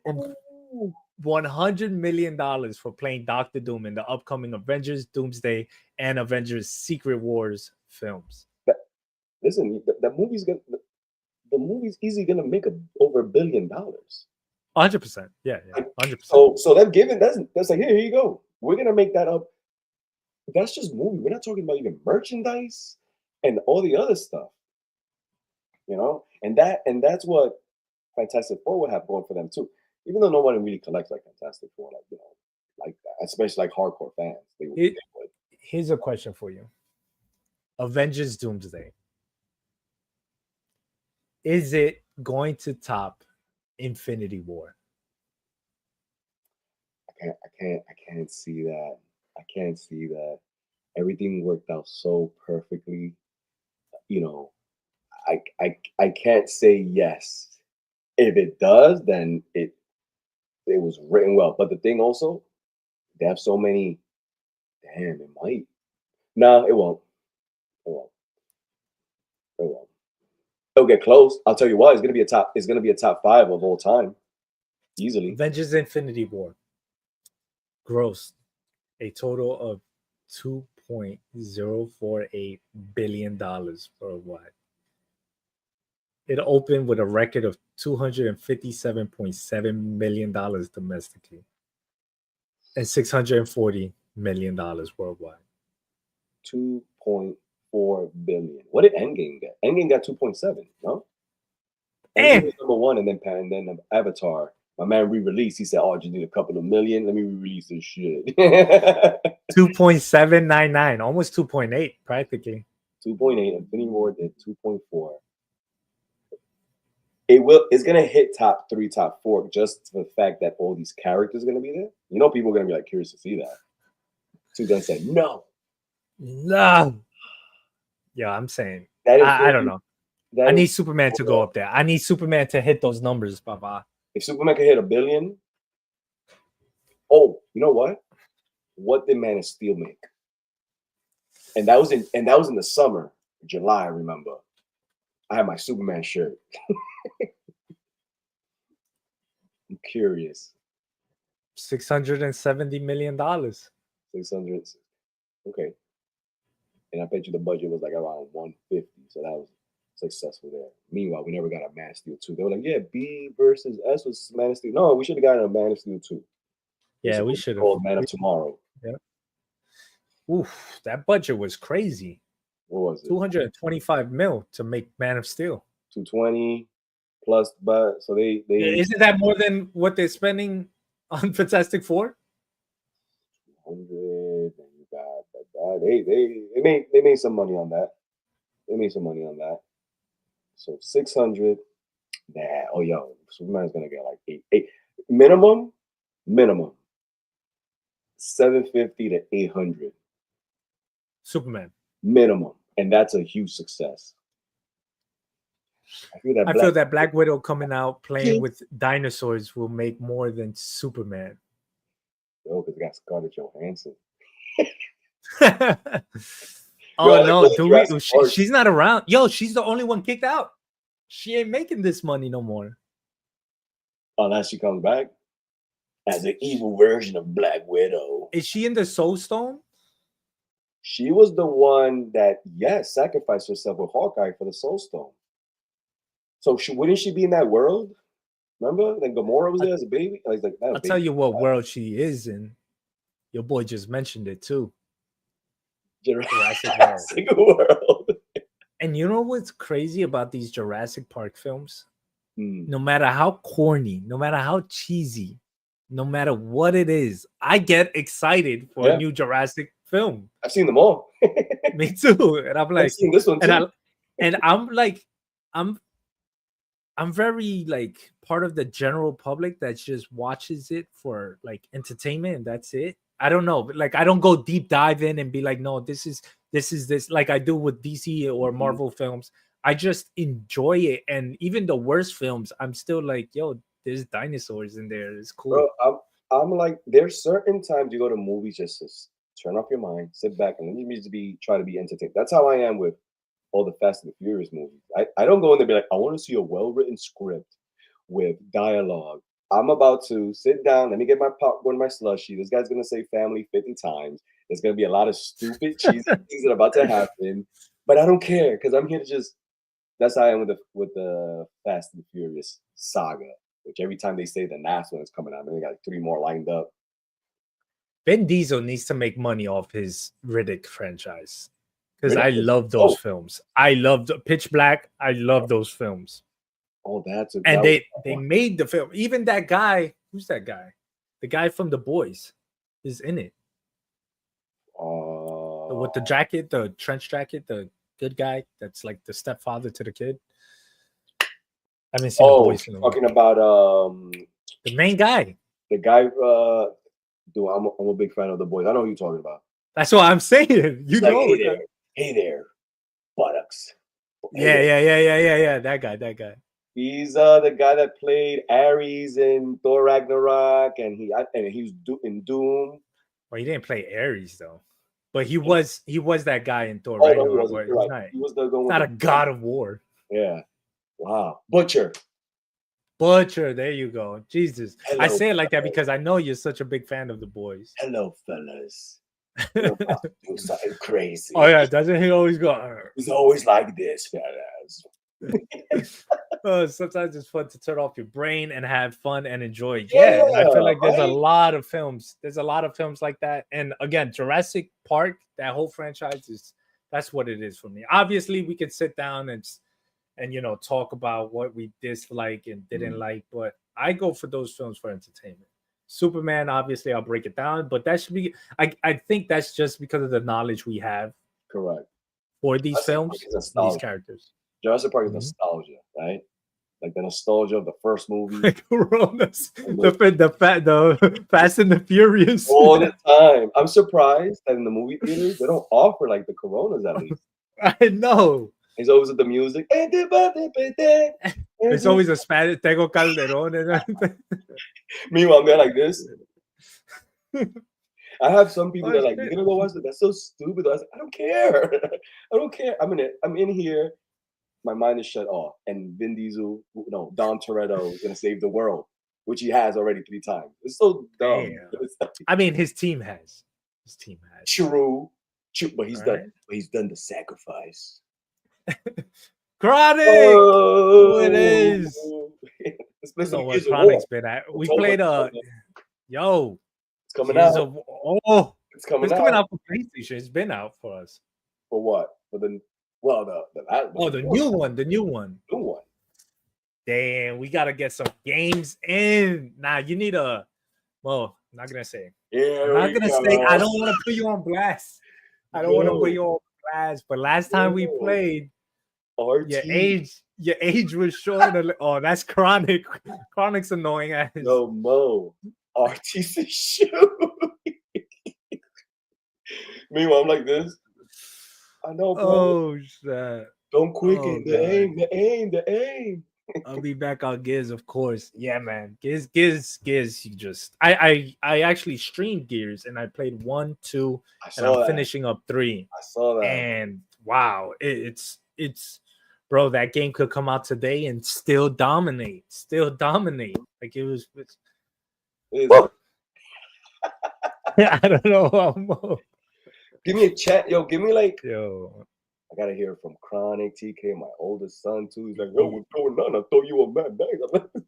million for playing Doctor Doom in the upcoming Avengers Doomsday and Avengers Secret Wars films. Listen, the movie's easily gonna make over $1 billion. 100%. Yeah, 100%. So that's like, here you go. We're gonna make that up. That's just movie. We're not talking about even merchandise and all the other stuff. And that's what Fantastic Four would have going for them too. Even though no one really collects like Fantastic Four, like that, especially like hardcore fans. They would. Here's a question for you: Avengers Doomsday, is it going to top Infinity War? I can't see that. I can't see that. Everything worked out so perfectly. I can't say yes. If it does, then it was written well. But the thing also, they have so many. Damn, it might. No, it won't. It won't. It'll get close. I'll tell you what. It's gonna be a top 5 of all time, easily. Avengers Infinity War grossed a total of $2.048 billion worldwide. It opened with a record of $257.7 million domestically and $640 million worldwide. 2.4 billion. What did Endgame get? Endgame got 2.7. No. Endgame was number 1, and then Avatar. My man re-released. He said, "Oh, I just need a couple of million. Let me re-release this shit." 2.799, almost 2.8, practically. 2.8. Infinity War did 2.4. It's gonna hit top 3, top 4, just for the fact that all these characters are gonna be there. People are gonna be like curious to see that. So gonna say no. Yeah, I'm saying I don't know. I need Superman to go up there. I need Superman to hit those numbers, Baba. If Superman can hit $1 billion, oh, you know what? What did Man of Steel make? And that was in the summer, July. I remember. I had my Superman shirt. I'm curious. $670 million. 600. Okay. And I bet you the budget was like around 150. So that was successful there. Meanwhile, we never got a Man of Steel 2. They were like, yeah, B versus S was Man of Steel. No, we should have gotten a Man of Steel 2. Yeah, we should have. Called Man of Tomorrow. Yeah. Oof, that budget was crazy. What was it? 225 mil to make Man of Steel. 220 plus, but so they isn't that more than what they're spending on Fantastic Four? 100, and you got that. They made some money on that. So 600. Nah, oh yo, Superman's gonna get like eight minimum. 750 to 800 Superman. minimum, and that's a huge success. I feel that I feel that Black Widow coming out playing with dinosaurs will make more than Superman. Oh, because it got Scarlett Johansson. Oh Yo, no, do we? Jurassic Park. She's not around. Yo, she's the only one kicked out. She ain't making this money no more. Unless she comes back as an evil version of Black Widow. Is she in the Soul Stone? She was the one that, yes, sacrificed herself with Hawkeye for the Soul Stone. So wouldn't she be in that world? Remember? Then Gamora was there as a baby. I was like, I'll tell you what world she is in. Your boy just mentioned it too. Jurassic World. And you know what's crazy about these Jurassic Park films? Mm. No matter how corny, no matter how cheesy, no matter what it is, I get excited for a new Jurassic film. I've seen them all. Me too. And I'm like, I've seen this one too. And I'm like, I'm very like part of the general public that just watches it for like entertainment and that's it. I don't know, but like I don't go deep dive in and be like, no, this is like I do with DC or Marvel films. I just enjoy it, and even the worst films, I'm still like, yo, there's dinosaurs in there. It's cool. Bro, I'm like, there's certain times you go to movies just to turn off your mind, sit back, and let me try to be entertained. That's how I am with all the Fast and the Furious movies. I don't go in there and be like, I want to see a well-written script with dialogue. I'm about to sit down, let me get my popcorn, my slushie. This guy's gonna say family 50 times. There's gonna be a lot of stupid, cheesy things that are about to happen, but I don't care because I'm here to just. That's how I am with the Fast and the Furious saga. Which every time they say the last one is coming out, and they got like 3 more lined up. Vin Diesel needs to make money off his Riddick franchise because I love those films. I loved Pitch Black. I love those films. Oh, they made the film. Even that guy, who's that guy? The guy from The Boys is in it. With the jacket, the trench jacket, the good guy that's like the stepfather to the kid. I haven't seen The Boys. Talking about the main guy. The guy. Dude, I'm a big fan of The Boys. I know who you're talking about. That's what I'm saying. You know. Like, hey there, buttocks. Yeah. That guy. He's the guy that played Ares in Thor Ragnarok, and he was in Doom. Well, he didn't play Ares though, but he was that guy in Thor Ragnarok. He was the not a god of war. Yeah. Wow. Butcher. There you go. Jesus. Hello, I say it like that because I know you're such a big fan of The Boys. Hello, fellas. You're about to do something crazy. Oh yeah, doesn't he always go? He's always like this, fellas. Sometimes it's fun to turn off your brain and have fun and enjoy. Yeah, and I feel like there's a lot of films. There's a lot of films like that. And again, Jurassic Park, that whole franchise that's what it is for me. Obviously, we could sit down and talk about what we dislike and didn't like, but I go for those films for entertainment. Superman, obviously, I'll break it down, but that should be. I think that's just because of the knowledge we have. Correct. For these films, these characters. Jurassic Park is nostalgia, right? Like the nostalgia of the first movie. Coronas, the Fast and the Furious. All the time. I'm surprised that in the movie theaters they don't offer like the Coronas at least. I know. It's always with the music. It's always a Spanish Tego Calderon. Meanwhile, I'm there like this. I have some people that are like, you're gonna go watch it. That's so stupid. I don't care. I don't care. I'm in here. My mind is shut off. And Vin Diesel, Dom Toretto is gonna save the world, which he has already 3 times. It's so dumb. I mean, his team has. True. But he's done. But he's done the sacrifice. Chronic. Oh, it is. What Chronic's been at. We played It's coming out. It's coming out for PlayStation. It's been out for us. For what? For the new one. The new one. Damn, we gotta get some games in. Nah, you need I'm not gonna say. I'm not gonna say. I don't want to put you on blast. But last time we played, your age was short. Oh, that's Chronic. Chronic's annoying ass. No, Mo. RT's shoe. Meanwhile, I'm like this. I know, bro. Oh shit. Don't quicken. Oh, The God. aim, the aim, the aim. I'll be back on Gears, of course. Yeah, man. Gears. You just I actually streamed Gears and I played 1, 2, I and saw I'm that. finishing up 3. I saw that. And wow, it's bro, that game could come out today and still dominate. Like it was I don't know how Give me a chat, yo. Give me like. yo. I gotta hear from Chronic, TK, my oldest son too. He's like, "Yo, what's going on? I thought you were mad nice."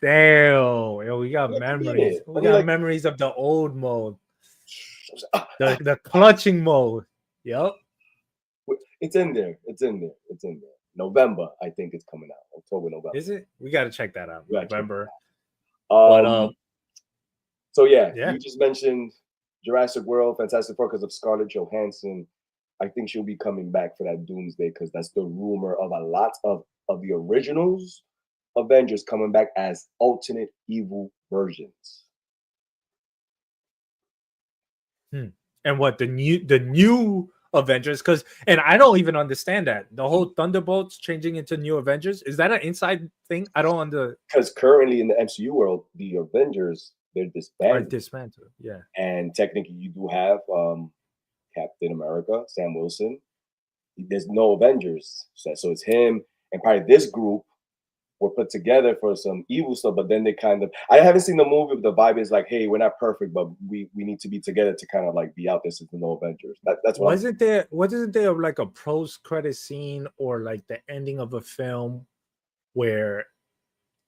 Damn, yo, we got Like, memories. We I mean, got like- memories of the old mode, Ah, the clutching mode. Yep. It's in there. It's in there. It's in there. November, I think it's coming out. October, November. Is it? We got to check that out. We gotta check November. But so yeah, yeah. you just mentioned Jurassic World, Fantastic Four because of Scarlett Johansson. I think she'll be coming back for that Doomsday because that's the rumor of a lot of the originals Avengers coming back as alternate evil versions. And what the new Avengers? Because I don't even understand that the whole Thunderbolts changing into new Avengers, is that an inside thing? I don't under Because currently in the MCU world, the Avengers they're disbanded. dismantled. Yeah. And technically, you do have Captain America, Sam Wilson. There's no Avengers, so it's him and probably this group were put together for some evil stuff. But then they kind of, I haven't seen the movie, but the vibe is like, hey, we're not perfect, but we need to be together to kind of like be out there since the no Avengers. That's what. Wasn't there like a post-credit scene or like the ending of a film where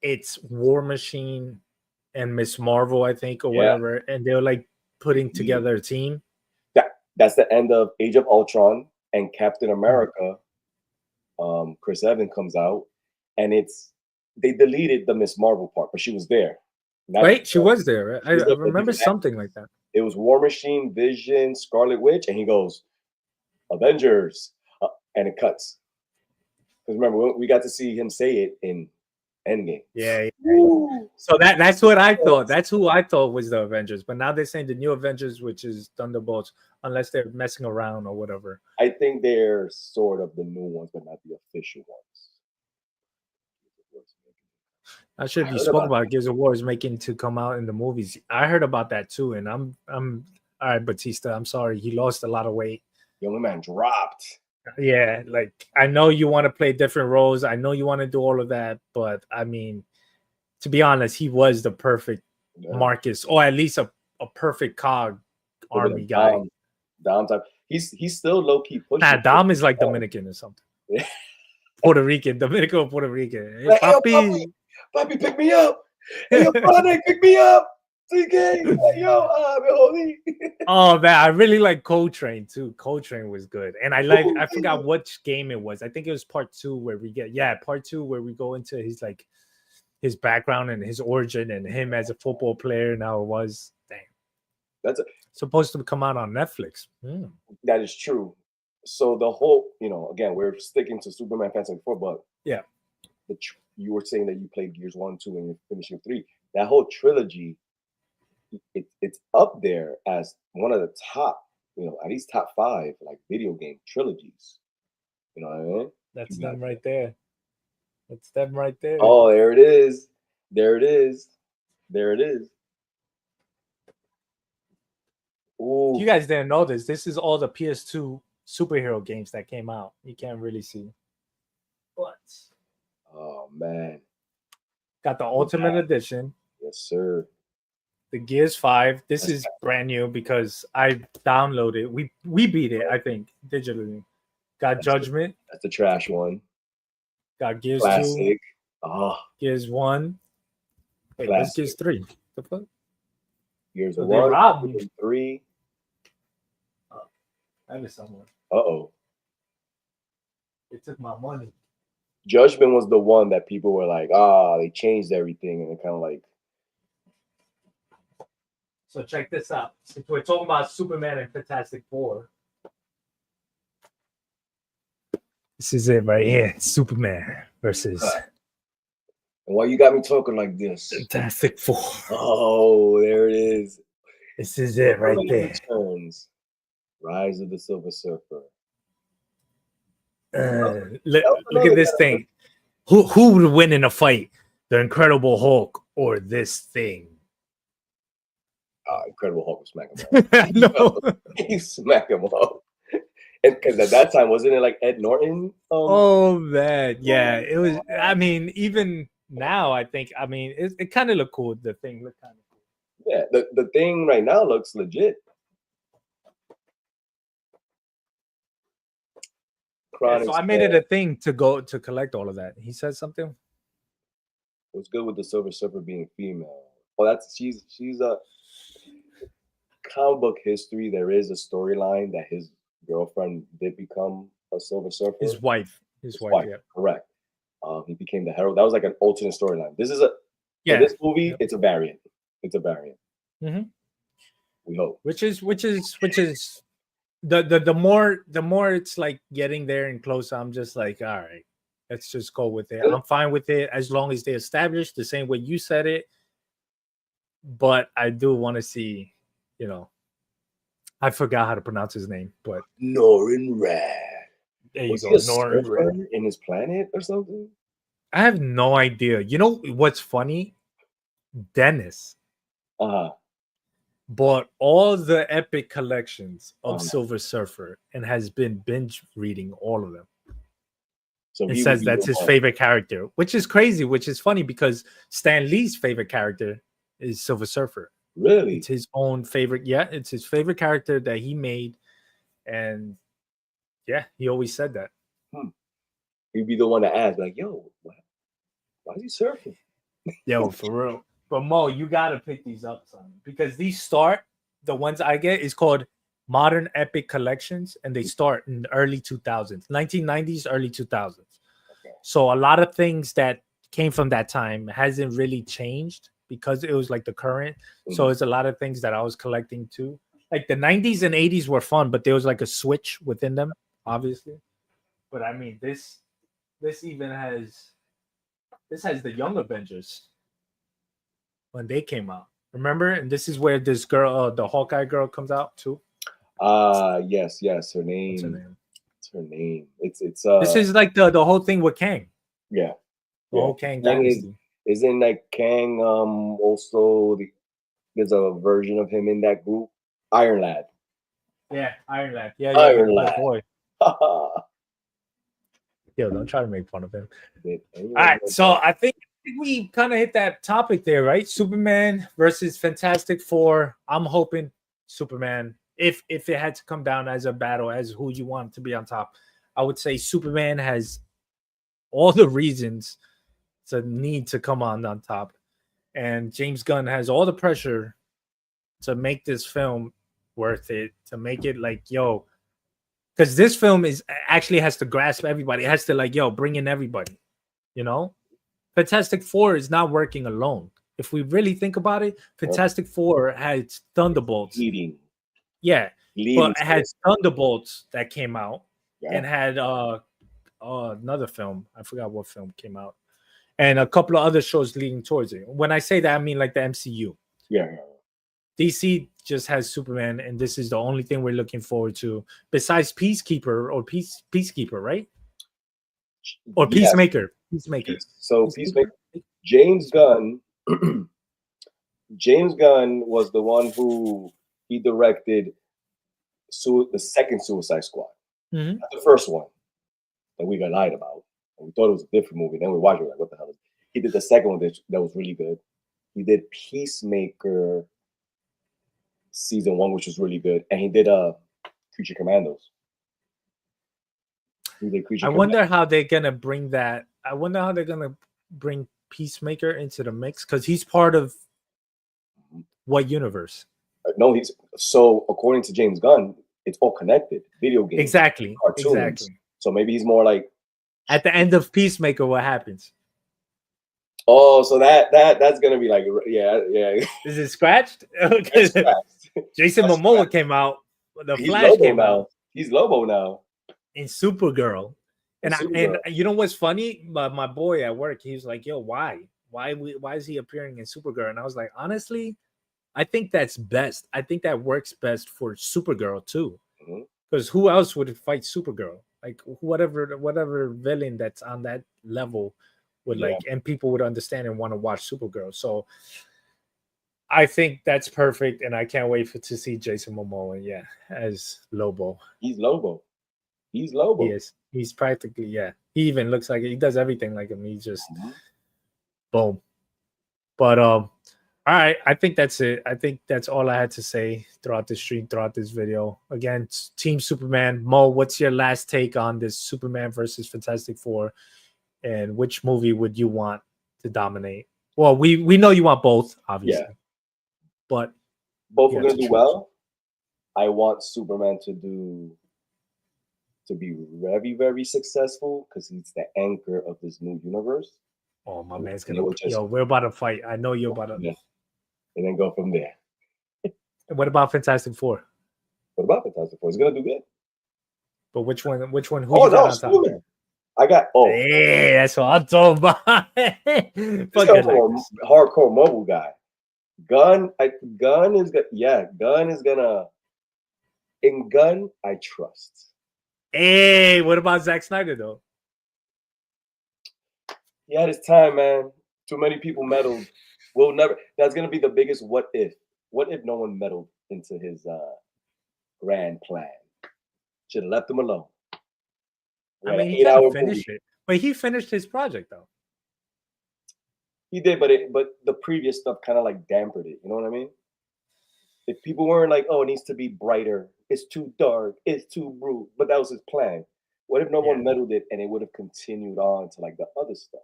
it's War Machine and Miss Marvel, I think, or whatever, and they're like putting together a team? That's the end of Age of Ultron and Captain America. Chris Evans comes out, and they deleted the Miss Marvel part, but she was there. Right, she was there. Right? I remember something like that. It was War Machine, Vision, Scarlet Witch, and he goes, Avengers, and it cuts. Because remember, we got to see him say it in Endgame. Yeah. So that's what I thought. That's who I thought was the Avengers. But now they're saying the new Avengers, which is Thunderbolts, unless they're messing around or whatever. I think they're sort of the new ones, but not the official ones. I should have spoke about Gears of War is making to come out in the movies. I heard about that too, and I'm all right, Batista. I'm sorry, he lost a lot of weight. Young man dropped. Yeah, like I know you want to play different roles. I know you want to do all of that, but I mean, to be honest, he was the perfect Marcus, or at least a perfect cog army guy. Dom type. He's still low key pushing. Nah, Dom is like Dominican or something. Yeah. Puerto Rican, Dominican or Puerto Rican. Hey, like, papi. Papi, pick me up. Hey, yo, Chronic, pick me up. TK, oh man, I really like Coltrane too. Coltrane was good, and I forgot which game it was. I think it was part 2 where we part 2 where we go into his background and his origin and him as a football player and how it was. Dang, that's supposed to come out on Netflix. That is true. So the whole, again, we're sticking to Superman Fantastic Four, but yeah, you were saying that you played Gears 1, 2, and you're finishing 3. That whole trilogy. It's up there as one of the top, at least top 5 like video game trilogies. You know what I mean? That's them right there. That's them right there. Oh, there it is. There it is. There it is. Ooh. You guys didn't know this. This is all the PS2 superhero games that came out. You can't really see. But oh man. Got the Ultimate Edition. Yes, sir. The Gears 5. This is brand new because I downloaded. We beat it, I think, digitally. Got Judgment. That's the trash one. Got Gears Classic. 2. Oh. Gears 1. Wait, what's Gears 3? The fuck? Gears 1, 2, 3. I was somewhere. Uh-oh. It took my money. Judgment was the one that people were like, they changed everything, and it kind of like. So check this out. If we're talking about Superman and Fantastic Four, this is it right here. Superman versus. And why you got me talking like this? Fantastic Four. Oh, there it is. This is it right there. Returns. Rise of the Silver Surfer. Look, That was look at another this guy. thing. Who would win in a fight? The Incredible Hulk or this thing? Incredible Hulk would smack him up. No. He smack him up. And because at that time, wasn't it like Ed Norton? Oh man, yeah, it was. I mean, even now, I think. I mean, it kind of looked cool. The thing looked kind of cool. Yeah, the thing right now looks legit. Yeah, so I made it a thing to go to collect all of that. He said something. What's good with the Silver Surfer being female? Well, that's she's a comic book history. There is a storyline that his girlfriend did become a Silver Surfer. His wife. His wife. Yeah. Correct. He became the herald. That was like an alternate storyline. This is a Yeah. this movie. It's a variant. It's a variant. Mm-hmm. We hope. Which is the more it's like getting there and closer. I'm just like, all right, let's just go with it. I'm fine with it as long as they establish the same way you said it. But I do want to see, you know, I forgot how to pronounce his name, but Norrin Rad. There you Was go, he a Norrin surfer Rad. in his planet or something? I have no idea. You know what's funny? Dennis bought all the epic collections of Silver Surfer and has been binge reading all of them. So it says that's his favorite character, which is crazy, which is funny because Stan Lee's favorite character is Silver Surfer. Really? It's his own favorite. Yeah, it's his favorite character that he made. And yeah, he always said that. He'd be the one to ask, like, yo, why is he surfing? Yo, for real. But Mo, you gotta pick these up, son, because these start. The ones I get is called Modern Epic Collections, and they start in the early 2000s, 1990s, early 2000s. Okay. So a lot of things that came from that time hasn't really changed because it was like the current. Mm-hmm. So it's a lot of things that I was collecting too. Like the 90s and 80s were fun, but there was like a switch within them, obviously. But I mean, this even has the Young Avengers when they came out. Remember? And this is where this girl, the Hawkeye girl, comes out too. Yes. Her name. What's her name? It's This is like the whole thing with Kang. Yeah. The whole Kang dynasty. Isn't like Kang also there's a version of him in that group? Iron Lad. Yeah, Iron Lad. Yeah, Iron Lad. Boy. Yo, don't try to make fun of him. All right, so I think we kind of hit that topic there, right? Superman versus Fantastic Four. I'm hoping Superman. If it had to come down as a battle as who you want to be on top, I would say Superman has all the reasons to need to come on top, and James Gunn has all the pressure to make this film worth it, to make it like, yo, because this film actually has to grasp everybody. It has to like, yo, bring in everybody, you know? Fantastic Four is not working alone. If we really think about it, Fantastic Four had Thunderbolts. Leading. Yeah. But it had Thunderbolts that came out and had another film. I forgot what film came out. And a couple of other shows leading towards it. When I say that, I mean like the MCU. Yeah. DC just has Superman, and this is the only thing we're looking forward to besides Peacekeeper or Peacekeeper, right? Or Peacemaker. Peacemaker. So Peacemaker. James Gunn. James Gunn was the one who he directed the second Suicide Squad. Mm-hmm. Not the first one that we got lied about. And we thought it was a different movie. Then we watched it, like, what the hell is it? He did the second one that was really good. He did Peacemaker season 1, which was really good, and he did Creature Commandos. I wonder how they're gonna bring that. I wonder how they're gonna bring Peacemaker into the mix, because he's part of what universe? No, so according to James Gunn, it's all connected. Video games, exactly, cartoons. Exactly. So maybe he's more like at the end of Peacemaker, what happens? Oh, so that's gonna be like, yeah. Is it scratched? Okay. Jason Momoa came out. The Flash Lobo came now. out. He's Lobo now. In Supergirl. And you know what's funny? My boy at work, he was like, "Yo, why is he appearing in Supergirl?" And I was like, honestly, I think that's best. I think that works best for Supergirl too, Because who else would fight Supergirl? Like whatever villain that's on that level would Yeah. like, and people would understand and want to watch Supergirl. So I think that's perfect, and I can't wait to see Jason Momoa, yeah, as Lobo. He's Lobo. He's Lobo. He is. He's practically, yeah. He even looks like he does everything like him. He's just boom. But all right, I think that's it. I think that's all I had to say throughout the stream, throughout this video. Again, Team Superman. Mo, what's your last take on this Superman versus Fantastic Four? And which movie would you want to dominate? Well, we know you want both, obviously. Yeah. But both are gonna do well. I want Superman to be very, very successful because he's the anchor of this new universe. Oh, my man's gonna yo, we're about to fight. I know you're about to and then go from there. What about Fantastic Four? What about Fantastic Four? It's gonna do good. But which one? Who oh you no, got on top? I got hey, that's what I'm talking about. Hardcore mobile guy. Gunn is gonna. In Gunn, I trust. Hey, what about Zack Snyder though? He had his time, man. Too many people meddled. We'll never. That's gonna be the biggest what if. What if no one meddled into his grand plan? Should have left him alone. I mean, he couldn't finish it, but he finished his project though. He did, but the previous stuff kind of like dampened it. You know what I mean? If people weren't like, "Oh, it needs to be brighter. It's too dark. It's too brutal," but that was his plan. What if no one meddled it and it would have continued on to like the other stuff?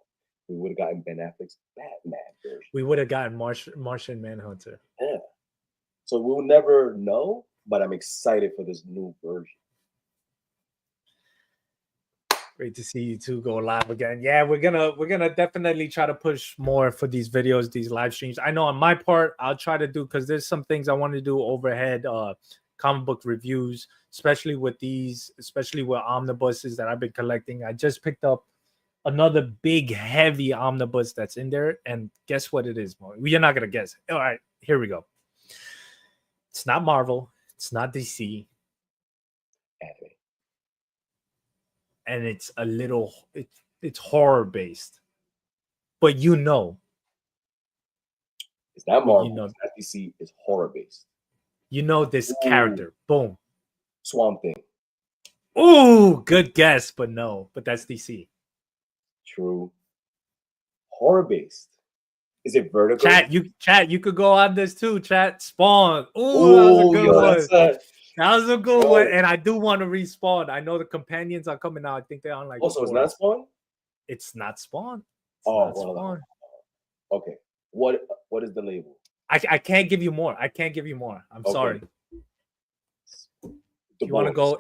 We would have gotten Ben Affleck's Batman version. We would have gotten Martian Manhunter. Yeah. So we'll never know, but I'm excited for this new version. Great to see you two go live again. Yeah, we're gonna definitely try to push more for these videos, these live streams. I know on my part, I'll try to do because there's some things I want to do overhead comic book reviews, especially with omnibuses that I've been collecting. I just picked up another big heavy omnibus that's in there, and guess what it is, Mo? You're not gonna guess. All right, here we go. It's not Marvel, it's not DC. And it's a little it's horror based, but it's not Marvel. It's not DC. It's horror based. You know this character. Boom. Swamp Thing. Ooh, good guess, but no. But that's DC. True. Horror based. Is it Vertigo? Chat. You could go on this too. Chat. Spawn. Ooh, that was a good one. That was a good one, and I do want to respawn. I know the companions are coming out. I think they're on like. Also, it's not Spawn. It's not Spawn. Spawn. Okay. What is the label? I can't give you more. I'm sorry. You want to go?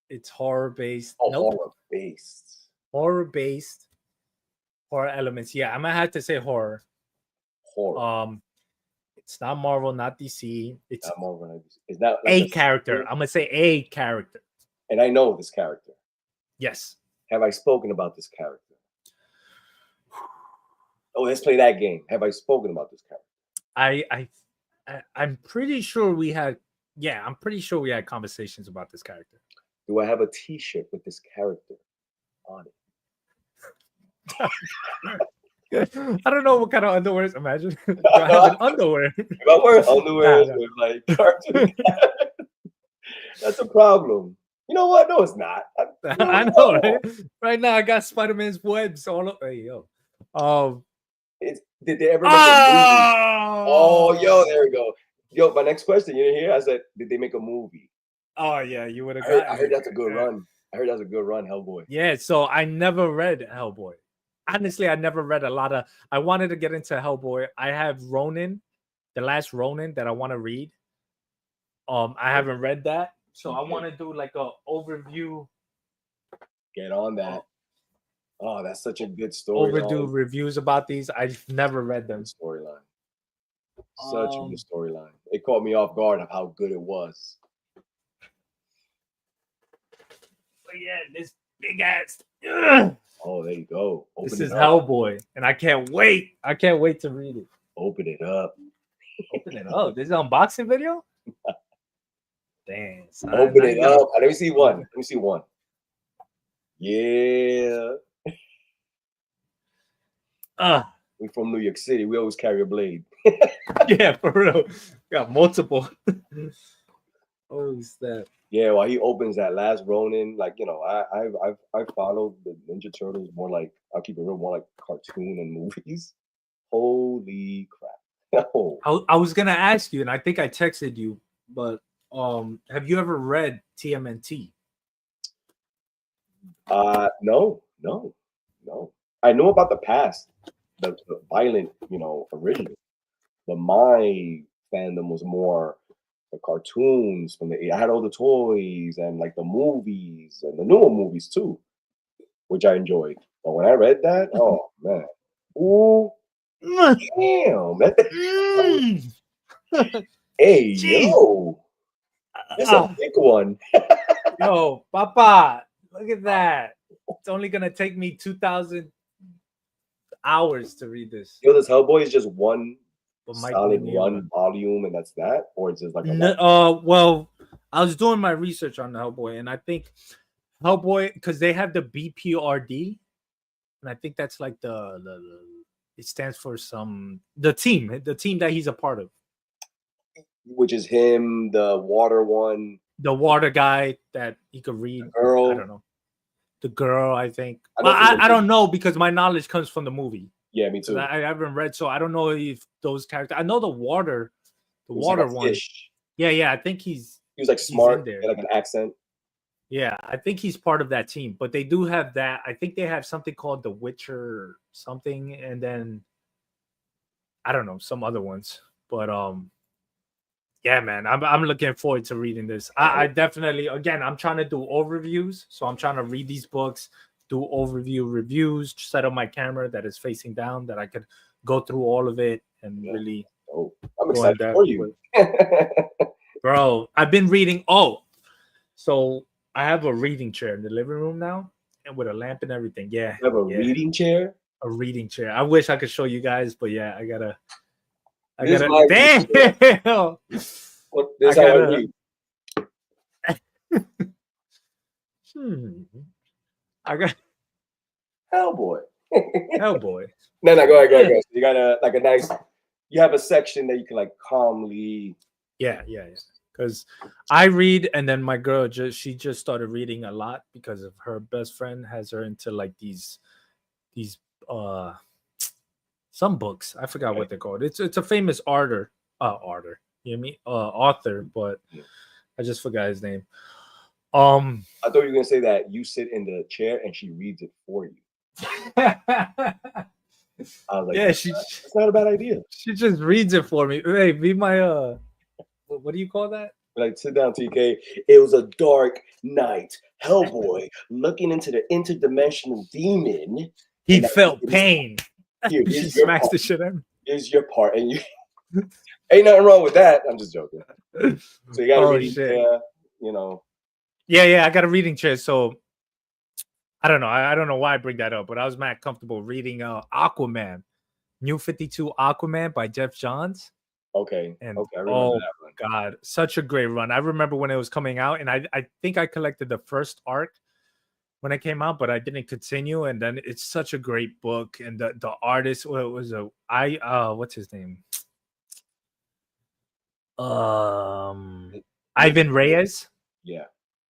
It's horror based. Nope. Horror based. Horror based. Horror elements. Yeah, I'm gonna have to say horror. It's not Marvel, not DC. It's not Marvel. Is that like a character? I'm gonna say a character. And I know this character. Yes. Have I spoken about this character? Oh, let's play that game. Have I spoken about this character? I'm pretty sure we had. Yeah, I'm pretty sure we had conversations about this character. Do I have a T-shirt with this character on it? I don't know what kind of underwear. Imagine I have an underwear. If I wear underwear with like cartoon, that's a problem. You know what? No, it's not. I know, right? Right now, I got Spider-Man's webs all over. Hey, yo. Did they ever make a movie? Oh, yo, there we go. Yo, my next question, you didn't hear? I said, did they make a movie? Oh, yeah, you would have. I heard that's a good run. I heard that's a good run, Hellboy. Yeah, so I never read Hellboy. Honestly, I never read a lot of. I wanted to get into Hellboy. I have Ronin, the last Ronin that I want to read. I haven't read that, so I want to do like a overview. Get on that. Oh, that's such a good story. Overdue reviews about these. I've never read them. Storyline. Such a good storyline. It caught me off guard of how good it was. But yeah, this big ass. Oh, there you go. This is Hellboy, and I can't wait. I can't wait to read it. Open it up. Open it up. This is an unboxing video? Damn, son. Open Now it you gotta- up. Let me see one. Let me see one. Yeah. We from New York City. We always carry a blade. Yeah, for real. Got multiple. Oh, snap. Yeah, while he opens that last Ronin, like I followed the Ninja Turtles more like, I'll keep it real, more like cartoon and movies. Holy crap! Oh, I was gonna ask you, and I think I texted you, but have you ever read TMNT? no. I know about the past, the violent, original. But my fandom was more the cartoons from the. I had all the toys and like the movies and the newer movies too, which I enjoyed. But when I read that, oh man, ooh, damn, man. Hey, Jeez. yo, it's a big one. Yo, Papa, look at that. It's only gonna take me 2,000 hours to read this. Yo, this Hellboy is just one But Mike solid Mignola. one volume, and that's that, or it's just like a well, I was doing my research on Hellboy, and I think Hellboy, because they have the BPRD, and I think that's like the it stands for the team that he's a part of. which is him, the water one, the water guy that he could read. girl. I don't know. The girl, I think. I don't know because my knowledge comes from the movie. Yeah, me too. I haven't read, so I don't know if those characters. I know the water like one. Fish. Yeah. I think he was like smart, there. Like an accent. Yeah, I think he's part of that team. But they do have that. I think they have something called the Witcher something, and then I don't know some other ones. But yeah, man, I'm looking forward to reading this. I definitely, again, I'm trying to do overviews, so I'm trying to read these books, do overview reviews, set up my camera that is facing down, that I could go through all of it and really. Oh, I'm excited for you, bro. I've been reading. So I have a reading chair in the living room now, and with a lamp and everything. Yeah, you have a reading chair. A reading chair. I wish I could show you guys, but yeah, I gotta. Damn. What this how I read. I got Hellboy. Hellboy. No, go ahead. So you got a nice. You have a section that you can like calmly. Yeah. Because I read, and then my girl she just started reading a lot because of her best friend has her into like these some books. I forgot what they're called. It's a famous author. You know what I mean? Author, but I just forgot his name. I thought you were gonna say that you sit in the chair and she reads it for you. I was like, yeah, that's not a bad idea. She just reads it for me. Hey, be my what do you call that? Like, sit down, TK. It was a dark night. Hellboy looking into the interdimensional demon. He felt pain. Here, she smacks the shit out. Here's your part, and you ain't nothing wrong with that. I'm just joking. So you got a reading chair, you know. Yeah, I got a reading chair. So I don't know. I don't know why I bring that up, but I was mad comfortable reading Aquaman, New 52 Aquaman by Jeff Johns. Okay. And I remember that one. God, such a great run. I remember when it was coming out, and I think I collected the first arc when it came out, but I didn't continue. And then it's such a great book, and the artist, well, it was what's his name? Ivan Reyes. Yeah.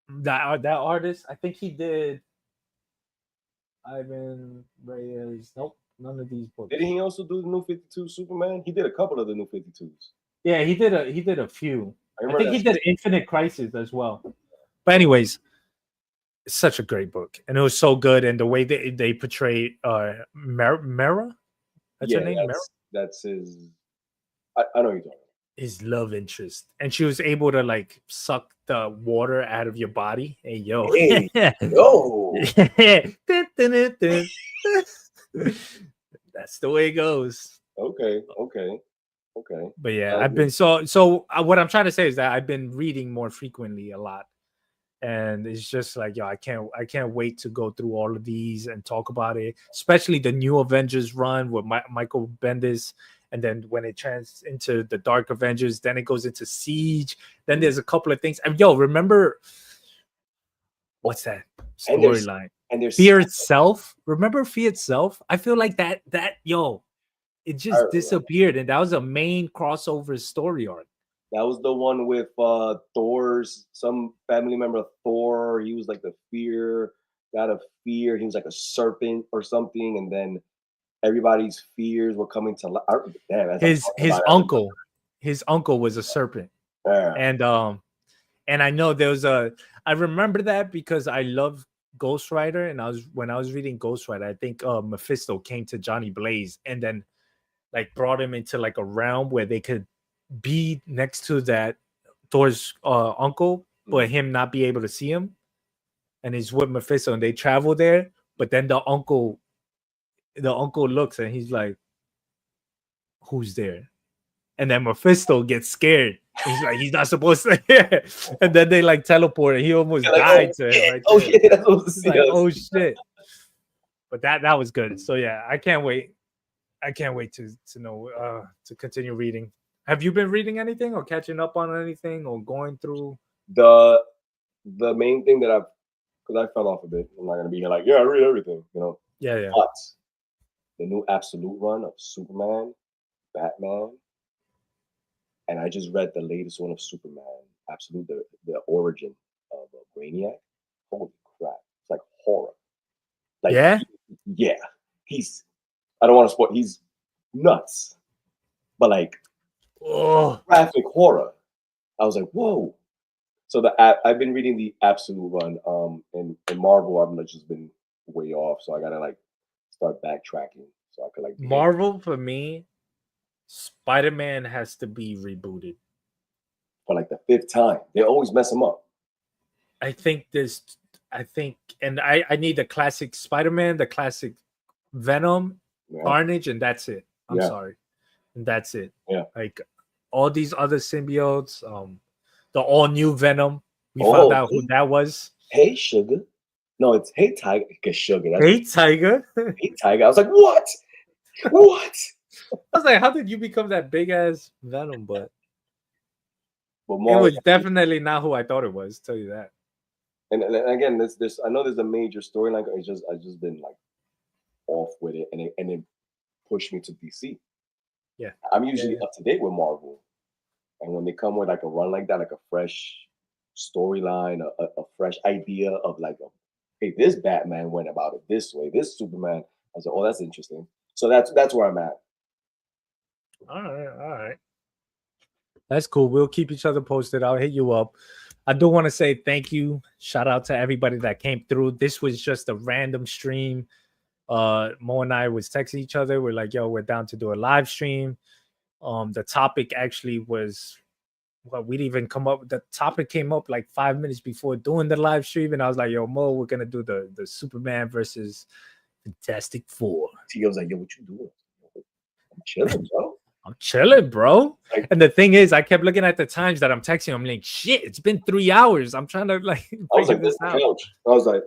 That artist, I think he did. Ivan Reyes. Nope, none of these books. Didn't he also do the New 52 Superman? He did a couple of the New 52s. Yeah, he did a few. I think he did Infinite Crisis as well. But anyways, it's such a great book, and it was so good, and the way they portray Mera. That's her name. Mera. That's his. I know you're talking. His love interest, and she was able to like suck the water out of your body. Hey yo, hey, yo. That's the way it goes. Okay. But yeah, I've been so what I'm trying to say is that I've been reading more frequently a lot, and it's just like, yo, I can't wait to go through all of these and talk about it, especially the new Avengers run with Michael Bendis and then when it turns into the Dark Avengers, then it goes into Siege. Then there's a couple of things. And yo, remember what's that And there's storyline? and there's Fear Itself. Remember Fear Itself? I feel like that yo, it just remember. disappeared, and that was a main crossover story arc. That was the one with Thor's some family member of Thor. He was like the god of fear. He was like a serpent or something, and then everybody's fears were coming to life. Damn, as I'm His talking about it, his uncle was a serpent, yeah. and I know there was I remember that because I love Ghost Rider, and when I was reading Ghost Rider, I think Mephisto came to Johnny Blaze and then like brought him into like a realm where they could be next to that Thor's uncle, but him not be able to see him, and he's with Mephisto, and they travel there. But then the uncle looks and he's like, "Who's there?" And then Mephisto gets scared. He's like, he's not supposed to. And then they like teleport, and he almost died to him. Right Yeah, that's what it's like, oh shit! But that was good. So yeah, I can't wait. I can't wait to know to continue reading. Have you been reading anything or catching up on anything or going through? The main thing that because I fell off a bit. I'm not gonna be here like, yeah, I read everything, you know. Yeah. But the new Absolute run of Superman, Batman, and I just read the latest one of Superman, Absolute, the origin of Brainiac. Holy crap! It's like horror. Like, yeah, he's. I don't want to spoil. He's nuts, but like, graphic horror. I was like, whoa. So I've been reading the Absolute run. In Marvel, I've just been way off, so I gotta like start backtracking so I could like. Marvel for me, Spider-Man has to be rebooted for like the 5th time. They always mess him up. I think, and I need the classic Spider-Man, the classic Venom, Carnage, and that's it. I'm sorry, and that's it. Yeah, like all these other symbiotes, the all new Venom. We found out who that was. Hey Sugar, no, it's Hey Tiger. Because Sugar. Hey Tiger. Hey Tiger. I was like, what? What? I was like, how did you become that big ass Venom? But it Marvel, was definitely not who I thought it was. Tell you that. And again, this I know there's a major storyline. I just been like off with it, and it pushed me to DC. Yeah, I'm usually up to date with Marvel, and when they come with like a run like that, like a fresh storyline, a fresh idea of like, hey, this Batman went about it this way, this Superman. I was like, oh, that's interesting. So that's where I'm at. All right. That's cool. We'll keep each other posted. I'll hit you up. I do want to say thank you. Shout out to everybody that came through. This was just a random stream. Mo and I was texting each other. We're like, yo, we're down to do a live stream. The topic actually was we'd even come up. The topic came up like 5 minutes before doing the live stream, and I was like, yo, Mo, we're gonna do the Superman versus Fantastic Four. T was like, yo, what you doing? I'm chilling, bro. I'm chilling, bro. And the thing is, I kept looking at the times that I'm texting. I'm like, shit, it's been 3 hours. I'm trying to like. I was like, this out. I was like,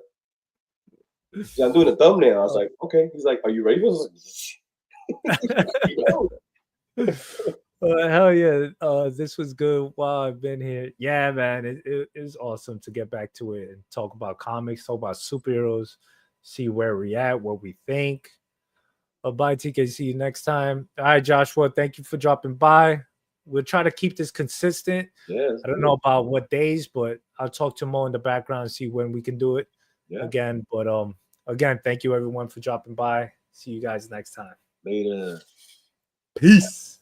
yeah, I'm doing a thumbnail. I was like, okay. He's like, are you ready for this? Hell yeah. This was good while I've been here. Yeah, man. It was awesome to get back to it and talk about comics, talk about superheroes, see where we're at, what we think. Bye, TK. See you next time. All right, Joshua. Thank you for dropping by. We'll try to keep this consistent. Yeah, I don't know about what days, but I'll talk to Mo in the background and see when we can do it again. But again, thank you everyone for dropping by. See you guys next time. Later. Peace.